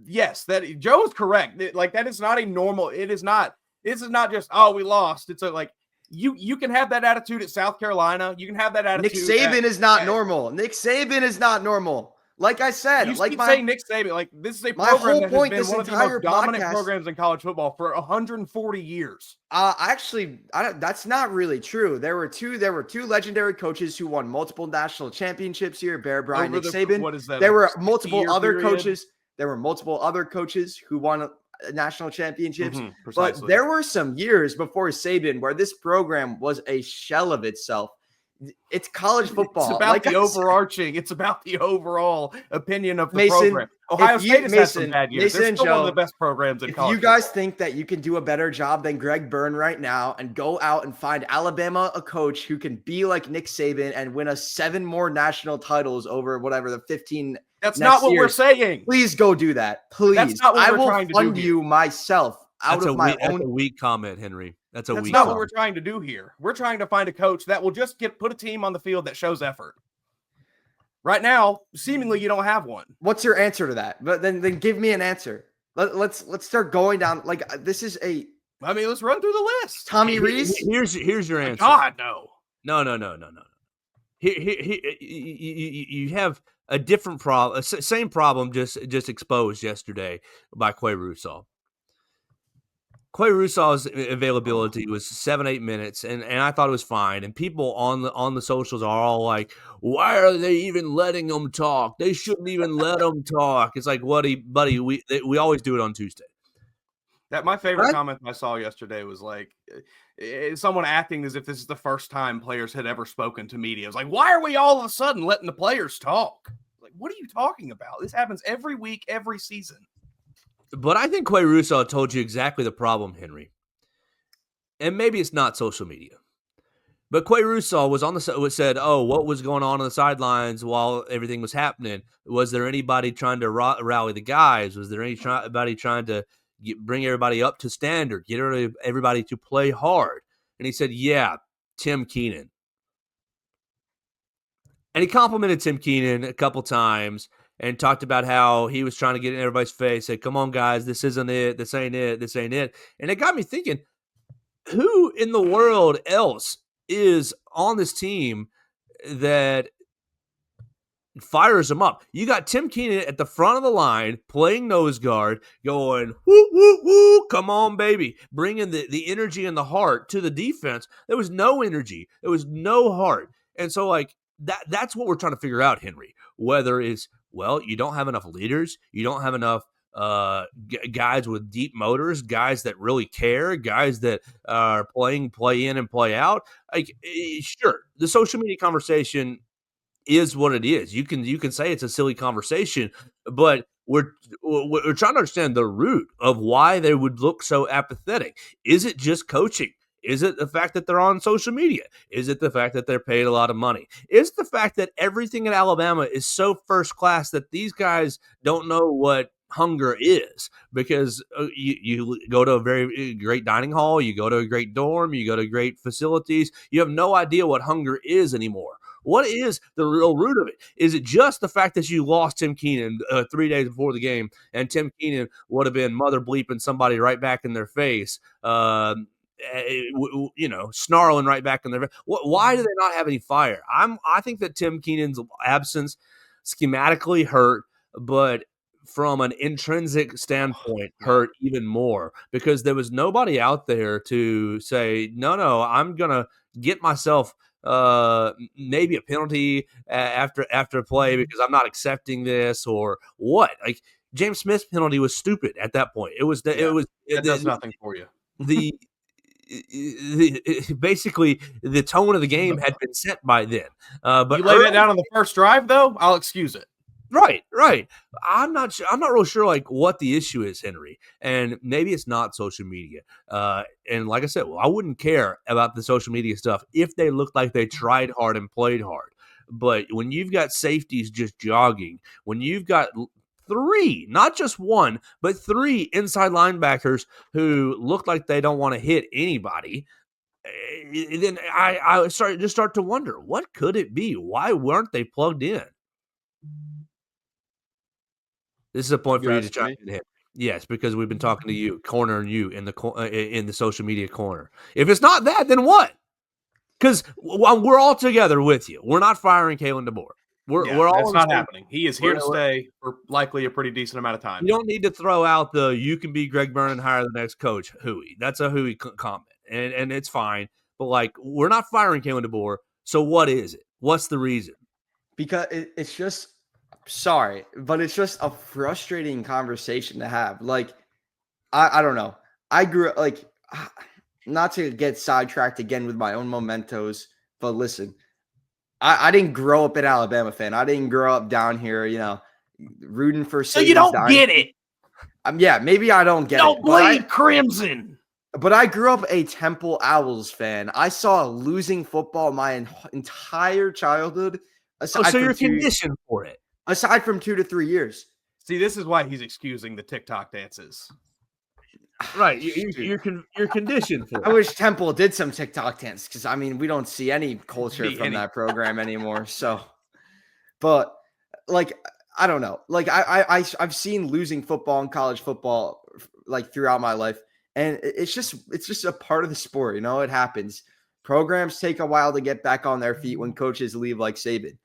Yes, that Joe's correct. Like, that is not a normal. It is not. This is not just, oh, we lost. It's like you can have that attitude at South Carolina. You can have that attitude. Nick Saban is not normal. Nick Saban is not normal. Like I said, You like keep my saying Nick Saban. Like, this is a my program whole that point has been this one of the entire most dominant podcast- programs in college football for 140 years. actually, that's not really true. There were two legendary coaches who won multiple national championships here. Bear Bryant, Over Nick the- Saban. what is that, There a were 60-year multiple other period? coaches. There were multiple other coaches who won national championships. Mhm, But precisely. there were some years before Saban where this program was a shell of itself. It's college football. It's about Like the I said, overarching. It's about the overall opinion of the Mason, program. Ohio if you- State has had some Mason, bad years. Mason They're and still one of Joe, the best programs in If college you guys think that you can do a better job than Greg Byrne right now and go out and find Alabama a coach who can be like Nick Saban and win us 7 more national titles over whatever the 15, That's next not what we're year, saying. please go do that. Please. That's not what I we're will trying to do fund here. you myself out That's of my that's own. a weak comment, Henry. That's a That's weak not what comment. we're trying to do here. We're trying to find a coach that will just put a team on the field that shows effort. Right now, seemingly you don't have one. What's your answer to that? But then give me an answer. Let's start going down. Like, this is a I mean, let's run through the list. Tommy Reese. Here's your answer. God, no. No. Here, you have a different problem, same problem, just exposed yesterday by Quay Russaw. Quay Russaw's availability was 7-8 minutes, and I thought it was fine. And people on the socials are all like, "Why are they even letting them talk? They shouldn't even let them talk." It's like, buddy, we always do it on Tuesday. That my favorite What? comment I saw yesterday was like someone acting as if this is the first time players had ever spoken to media. It was like, why are we all of a sudden letting the players talk? Like, what are you talking about? This happens every week, every season. But I think Quay Russaw told you exactly the problem, Henry. And maybe it's not social media. But Quay Russaw was said, "Oh, what was going on the sidelines while everything was happening? Was there anybody trying to rally the guys? Was there anybody trying to bring everybody up to standard, get everybody to play hard?" And he said, "Yeah, Tim Keenan." And he complimented Tim Keenan a couple times and talked about how he was trying to get in everybody's face, said, "Come on, guys, this isn't it. This ain't it. This ain't it." And it got me thinking, who in the world else is on this team that fires them up? You got Tim Keenan at the front of the line playing nose guard, going, "Woo, woo, woo, come on, baby," bringing the energy and the heart to the defense. There was no energy. There was no heart. And so, like, that's what we're trying to figure out, Henry, whether it's, well, you don't have enough leaders, you don't have enough guys with deep motors, guys that really care, guys that are playing play in and play out. Like, sure, the social media conversation is what it is. You can say it's a silly conversation, but we're trying to understand the root of why they would look so apathetic. Is it just coaching? Is it the fact that they're on social media? Is it the fact that they're paid a lot of money? Is it the fact that everything at Alabama is so first class that these guys don't know what hunger is? Because you go to a very great dining hall, you go to a great dorm, you go to great facilities, you have no idea what hunger is anymore. What is the real root of it? Is it just the fact that you lost Tim Keenan 3 days before the game, and Tim Keenan would have been mother bleeping somebody right back in their face, snarling right back in their face? Why do they not have any fire? I think that Tim Keenan's absence schematically hurt, but from an intrinsic standpoint hurt even more, because there was nobody out there to say, no, I'm going to get myself maybe a penalty after a play because I'm not accepting this, or what. Like, James Smith's penalty was stupid at that point. It was That does nothing for you. the basically the tone of the game had been set by then. But you lay that down on the first drive, though, I'll excuse it. Right. I'm not real sure like what the issue is, Henry, and maybe it's not social media. And like I said, I wouldn't care about the social media stuff if they looked like they tried hard and played hard. But when you've got safeties just jogging, when you've got three, not just one, but three inside linebackers who look like they don't want to hit anybody, then I start to wonder, what could it be? Why weren't they plugged in? This is a point for you to chime in. Yes, because we've been talking to you, cornering you in the social media corner. If it's not that, then what? Because we're all together with you. We're not firing Kalen DeBoer. We're all. That's not happening. He is here to stay for likely a pretty decent amount of time. You don't need to throw out the "you can be Greg Byrne and hire the next coach" hooey. That's a hooey comment, and it's fine. But like, we're not firing Kalen DeBoer. So what is it? What's the reason? Because it's just. Sorry, but it's just a frustrating conversation to have. Like, I don't know. I grew up, like, not to get sidetracked again with my own mementos, but listen, I didn't grow up an Alabama fan. I didn't grow up down here, rooting for. So you don't get it. Yeah, maybe I don't get it. Don't bleed crimson. But I grew up a Temple Owls fan. I saw losing football my entire childhood. So you're conditioned for it. Aside from 2 to 3 years. See, this is why he's excusing the TikTok dances. Right. You're conditioned for it. I wish Temple did some TikTok dance because, we don't see any culture from that program anymore. So, but, like, I don't know. Like, I've seen losing football and college football, like, throughout my life. And it's just a part of the sport. It happens. Programs take a while to get back on their feet when coaches leave, like Saban.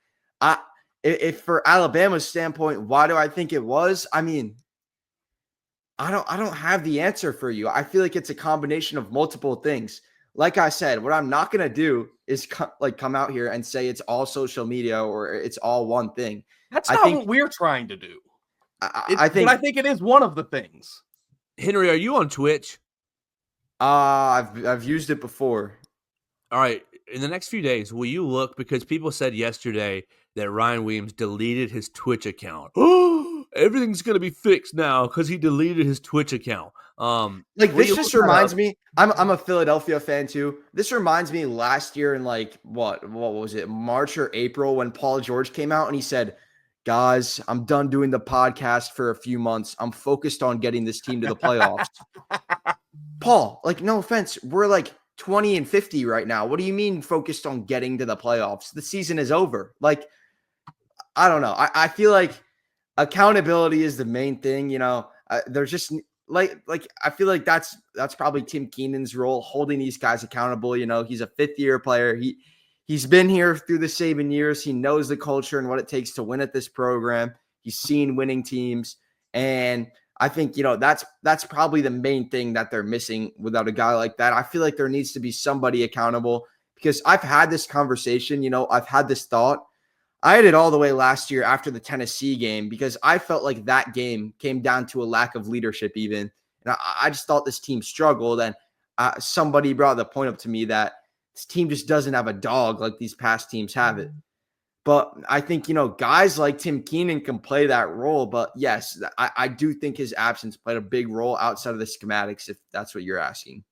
If for Alabama's standpoint, why do I think it was? I don't have the answer for you. I feel like it's a combination of multiple things. Like I said, what I'm not going to do is come out here and say it's all social media or it's all one thing. That's not what we're trying to do. I think it is one of the things. Henry, are you on Twitch? I've used it before. All right. In the next few days, will you look, because people said yesterday that Ryan Williams deleted his Twitch account. Oh, everything's going to be fixed now because he deleted his Twitch account. This just reminds me, I'm a Philadelphia fan too. This reminds me last year in what was it, March or April, when Paul George came out and he said, guys, I'm done doing the podcast for a few months. I'm focused on getting this team to the playoffs. Paul, no offense, we're 20 and 50 right now. What do you mean focused on getting to the playoffs? The season is over. I don't know. I feel like accountability is the main thing. There's just I feel like that's probably Tim Keenan's role, holding these guys accountable. He's a 5th-year player. He's been here through the Saban years. He knows the culture and what it takes to win at this program. He's seen winning teams. And I think, that's probably the main thing that they're missing without a guy like that. I feel like there needs to be somebody accountable, because I've had this conversation, I've had this thought. I had it all the way last year after the Tennessee game, because I felt like that game came down to a lack of leadership even. And I just thought this team struggled. And somebody brought the point up to me that this team just doesn't have a dog like these past teams have it. But I think, guys like Tim Keenan can play that role. But yes, I do think his absence played a big role outside of the schematics, if that's what you're asking.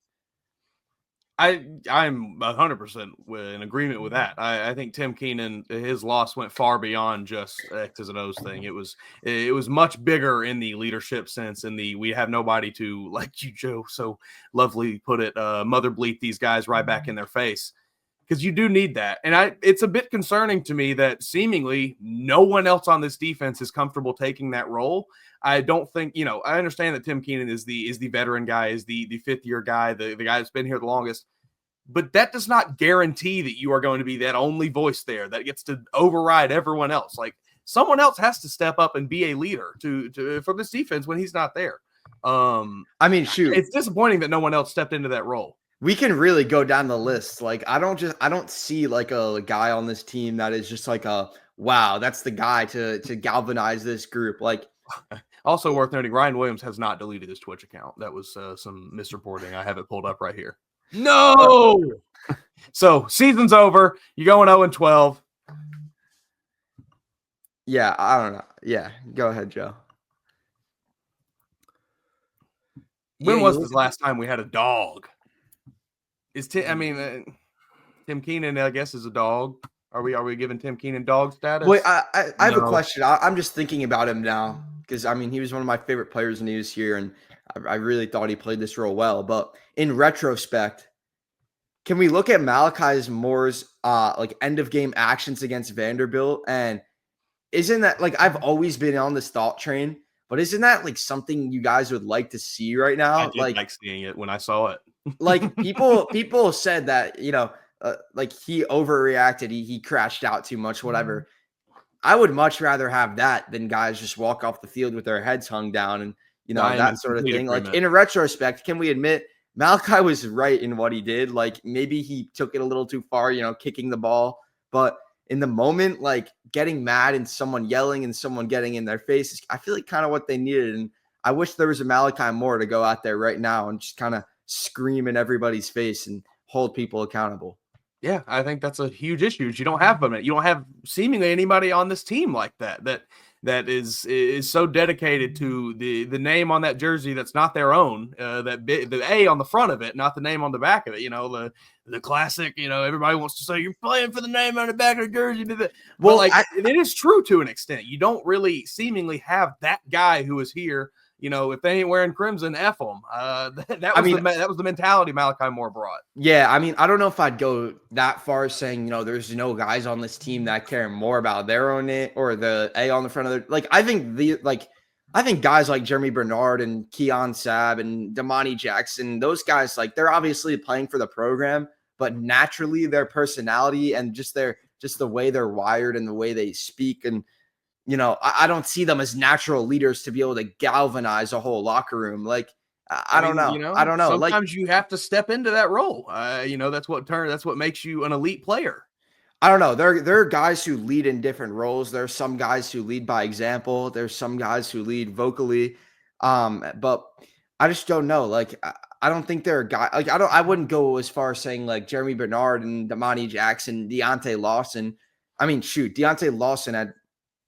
I'm 100% in agreement with that. I think Tim Keenan, his loss went far beyond just X's and O's thing. It was much bigger in the leadership sense, in the we have nobody to, like you, Joe, so lovely put it, mother bleat these guys right back in their face. Because you do need that. And it's a bit concerning to me that seemingly no one else on this defense is comfortable taking that role. I don't think, I understand that Tim Keenan is the veteran guy, is the 5th-year guy, the guy that's been here the longest. But that does not guarantee that you are going to be that only voice there that gets to override everyone else. Someone else has to step up and be a leader for this defense when he's not there. Shoot. It's disappointing that no one else stepped into that role. We can really go down the list. I don't see a guy on this team that is just wow, that's the guy to galvanize this group. Also worth noting, Ryan Williams has not deleted his Twitch account. That was some misreporting. I have it pulled up right here. No. So season's over. You're going 0-12. Yeah, I don't know. Yeah, go ahead, Joe. When Yeah, was you this look last time we had a dog? Tim Keenan, I guess, is a dog. Are we giving Tim Keenan dog status? Wait, I have a No. question. I'm just thinking about him now because I mean he was one of my favorite players when he was here, and I really thought he played this role well. But in retrospect, can we look at Malachi Moore's like end of game actions against Vanderbilt? And isn't that like I've always been on this thought train, but isn't that like something you guys would like to see right I now? did like seeing it when I saw it. Like people said that, you know, like he overreacted, he crashed out too much, whatever. I would much rather have that than guys just walk off the field with their heads hung down and, you know, I am in that sort of complete thing. Like agreement. in a retrospect, can we admit Malachi was right in what he did? Like maybe he took it a little too far, you know, kicking the ball, but in the moment, like getting mad and someone yelling and someone getting in their face, I feel like kind of what they needed. And I wish there was a Malachi Moore to go out there right now and just kind of scream in everybody's face and hold people accountable. Yeah, I think that's a huge issue. You don't have them. You don't have seemingly anybody on this team like that is so dedicated to the name on that jersey that's not their own. The A on the front of it, not the name on the back of it. You know, the classic. You know, everybody wants to say you're playing for the name on the back of the jersey. Well, like it is true to an extent. You don't really seemingly have that guy who is here. You know, if they ain't wearing crimson, F them. That was the mentality Malachi Moore brought. Yeah, I mean, I don't know if I'd go that far as saying, you know, there's no guys on this team that care more about their own name or the A on the front of their like. I think guys like Jeremy Bernard and Keon Sabb and Damani Jackson, those guys, like they're obviously playing for the program, but naturally their personality and just the way they're wired and the way they speak and. You know, I don't see them as natural leaders to be able to galvanize a whole locker room. Like, I don't know. You know, I don't know. Sometimes you have to step into that role. You know, that's what makes you an elite player. I don't know. There are guys who lead in different roles. There are some guys who lead by example. There's some guys who lead vocally. But I just don't know. Like, I don't think there are guys like I wouldn't go as far as saying like Jeremy Bernard and Damani Jackson, Deontay Lawson. I mean, shoot, Deontay Lawson had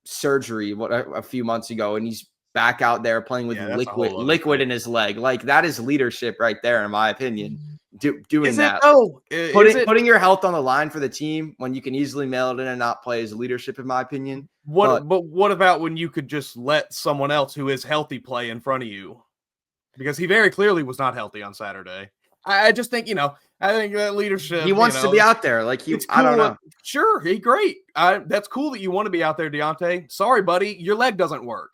surgery a few months ago and he's back out there playing with liquid in his leg. Like that is leadership right there in my opinion. Doing that. Putting your health on the line for the team when you can easily mail it in and not play is leadership in my opinion. But what about when you could just let someone else who is healthy play in front of you? Because he very clearly was not healthy on Saturday. I just think, you know, I think that leadership. He wants to be out there. Like cool. I don't know. Sure, he's great. That's cool that you want to be out there, Deontay. Sorry, buddy, your leg doesn't work.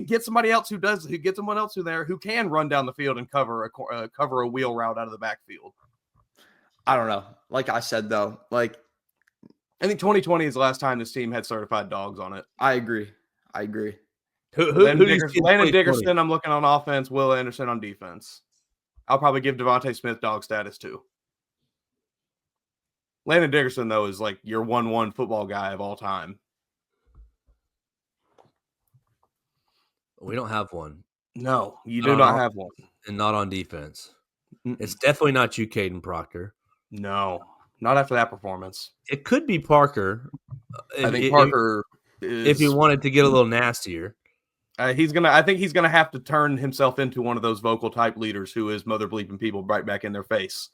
Get somebody else who does. Get someone else who can run down the field and cover a wheel route out of the backfield. I don't know. Like I said though, like I think 2020 is the last time this team had certified dogs on it. I agree. Landon Dickerson, I'm looking on offense. Will Anderson on defense. I'll probably give Devontae Smith dog status too. Landon Dickerson, though, is like your 1-1 football guy of all time. We don't have one. No, you do not have one. And not on defense. It's definitely not you, Caden Proctor. No, not after that performance. It could be Parker. I think Parker if he wanted to get a little nastier. I think he's gonna have to turn himself into one of those vocal type leaders who is mother bleeping people right back in their face,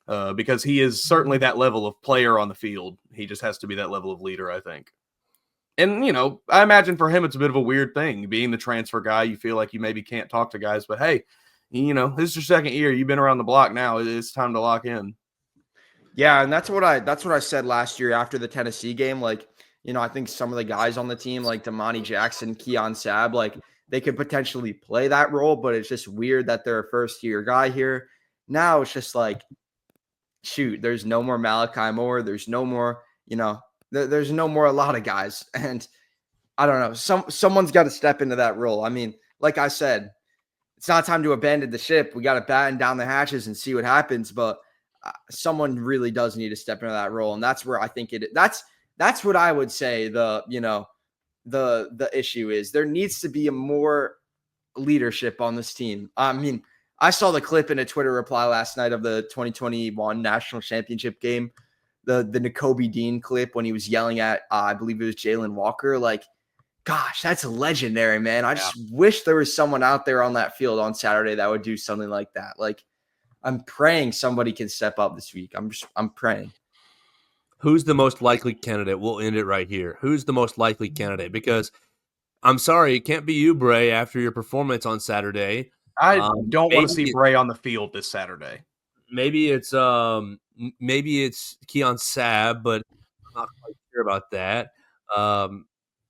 because he is certainly that level of player on the field. He just has to be that level of leader, I think. And you know, I imagine for him it's a bit of a weird thing being the transfer guy. You feel like you maybe can't talk to guys, but hey, you know, this is your second year. You've been around the block now. It's time to lock in. Yeah, and that's what I said last year after the Tennessee game. Like, you know, I think some of the guys on the team, like Damani Jackson, Keon Sabb, like they could potentially play that role, but it's just weird that they're a first-year guy here. Now it's just like, shoot, there's no more Malachi Moore. There's no more, you know, there's no more a lot of guys. And I don't know, someone's got to step into that role. I mean, like I said, it's not time to abandon the ship. We got to batten down the hatches and see what happens. But someone really does need to step into that role. And that's where I think that's what I would say the the issue is. There needs to be a more leadership on this team. I mean, I saw the clip in a Twitter reply last night of the 2021 national championship game, the Nakobe Dean clip when he was yelling at, I believe it was Jalen Walker. Like, gosh, that's legendary, man. I just wish there was someone out there on that field on Saturday that would do something like that. Like, I'm praying somebody can step up this week. I'm praying. Who's the most likely candidate? We'll end it right here. Who's the most likely candidate? Because I'm sorry, it can't be you, Bray, after your performance on Saturday. I don't want to see Bray on the field this Saturday. Maybe it's Keon Sabb, but I'm not quite sure about that.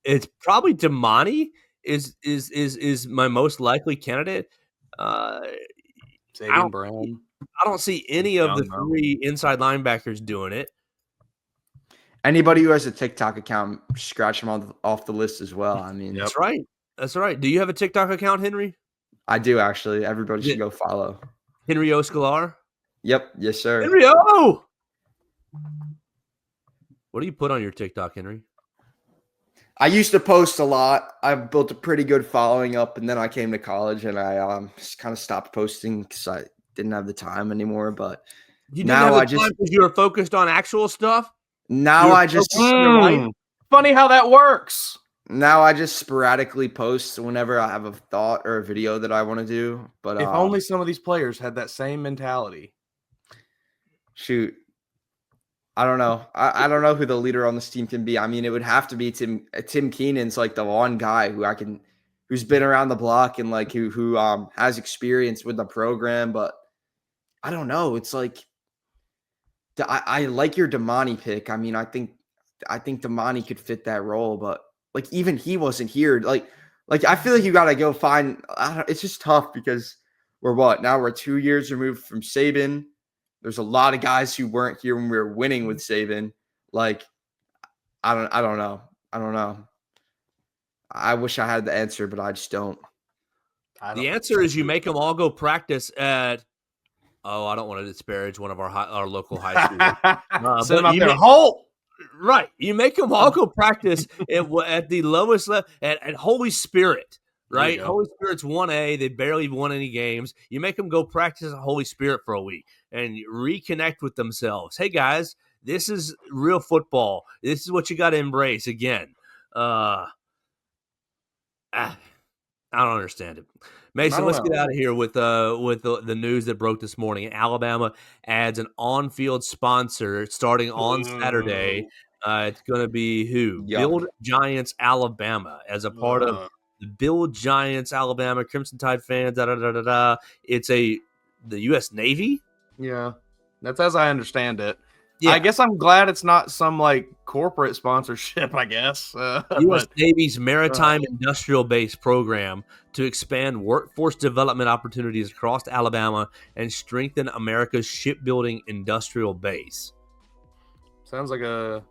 It's probably Damani is my most likely candidate. Xavier Brown. I don't see any of the three inside linebackers doing it. Anybody who has a TikTok account, scratch them off the list as well. I mean, That's right. That's right. Do you have a TikTok account, Henry? I do, actually. Everybody should go follow. Henry Oscalar? Yep. Yes, sir. Henry O! What do you put on your TikTok, Henry? I used to post a lot. I built a pretty good following up, and then I came to college, and I just kind of stopped posting because I didn't have the time anymore. But you didn't have the time because you were focused on actual stuff? Now I just funny how that works. Now I just sporadically post whenever I have a thought or a video that I want to do. But if only some of these players had that same mentality. Shoot. I don't know. I don't know who the leader on this team can be. I mean, it would have to be Tim Keenan's like the one guy who's been around the block and like who has experience with the program. But I don't know. It's like I like your Damani pick. I mean, I think Damani could fit that role, but like even he wasn't here. Like I feel like you got to go find. It's just tough because we're 2 years removed from Saban. There's a lot of guys who weren't here when we were winning with Saban. Like, I don't know. I wish I had the answer, but I just don't. The answer is you make them all go practice at. Oh, I don't want to disparage one of our local high schools. Send them out there whole. Right. You make them all go practice at the lowest level at Holy Spirit. Right? Holy Spirit's 1A. They barely won any games. You make them go practice at Holy Spirit for a week and reconnect with themselves. Hey, guys, this is real football. This is what you got to embrace again. I don't understand it. Mason, let's get out of here with the news that broke this morning. Alabama adds an on-field sponsor starting on Saturday. It's going to be who? Yep. Build Giants Alabama as a part of the Build Giants Alabama Crimson Tide fans. It's the U.S. Navy. Yeah, that's as I understand it. Yeah. I guess I'm glad it's not some like corporate sponsorship, I guess. U.S. Navy's Maritime Industrial Base program to expand workforce development opportunities across Alabama and strengthen America's shipbuilding industrial base. Sounds like a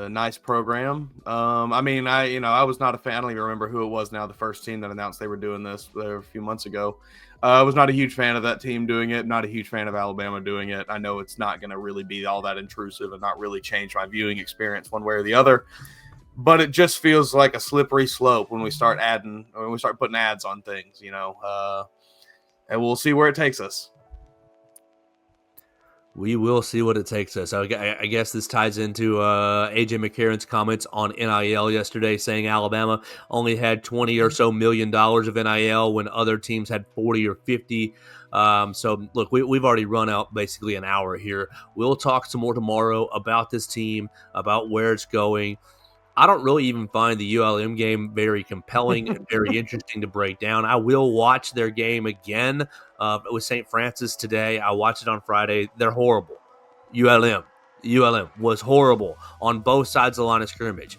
nice program. I mean, I was not a fan. I don't even remember who it was now. The first team that announced they were doing this a few months ago. I was not a huge fan of that team doing it. Not a huge fan of Alabama doing it. I know it's not going to really be all that intrusive and not really change my viewing experience one way or the other. But it just feels like a slippery slope when we start putting ads on things, and we'll see where it takes us. We will see what it takes us. I guess this ties into A.J. McCarron's comments on NIL yesterday, saying Alabama only had $20 or so million of NIL when other teams had 40 or 50. So, look, we've already run out basically an hour here. We'll talk some more tomorrow about this team, about where it's going. I don't really even find the ULM game very compelling and very interesting to break down. I will watch their game again with St. Francis today. I watched it on Friday. They're horrible. ULM was horrible on both sides of the line of scrimmage.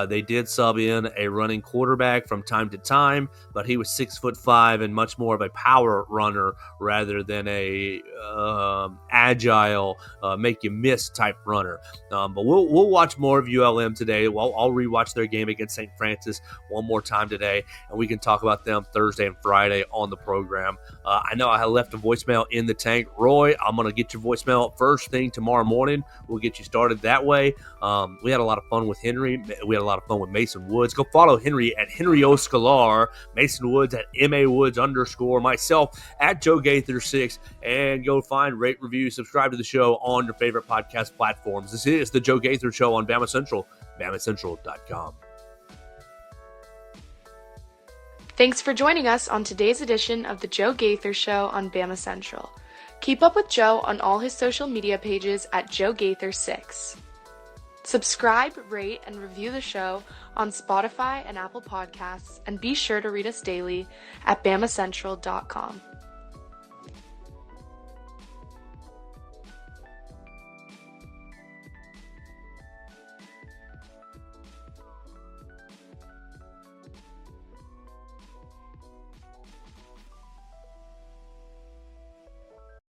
They did sub in a running quarterback from time to time, but he was 6'5" and much more of a power runner rather than a agile, make you miss type runner. But we'll watch more of ULM today. I'll rewatch their game against St. Francis one more time today, and we can talk about them Thursday and Friday on the program. I know I left a voicemail in the tank. Roy, I'm going to get your voicemail first thing tomorrow morning We'll get you started that way. We had a lot of fun with Henry. We had a lot of fun with Mason Woods. Go follow Henry at Henry Oscalar, Mason Woods at MA Woods _, myself at Joe Gaither 6, and go find, rate, review, subscribe to the show on your favorite podcast platforms. This is the Joe Gaither Show on Bama Central, BamaCentral.com. Thanks for joining us on today's edition of the Joe Gaither Show on Bama Central. Keep up with Joe on all his social media pages at Joe Gaither 6. Subscribe, rate, and review the show on Spotify and Apple Podcasts, and be sure to read us daily at BamaCentral.com.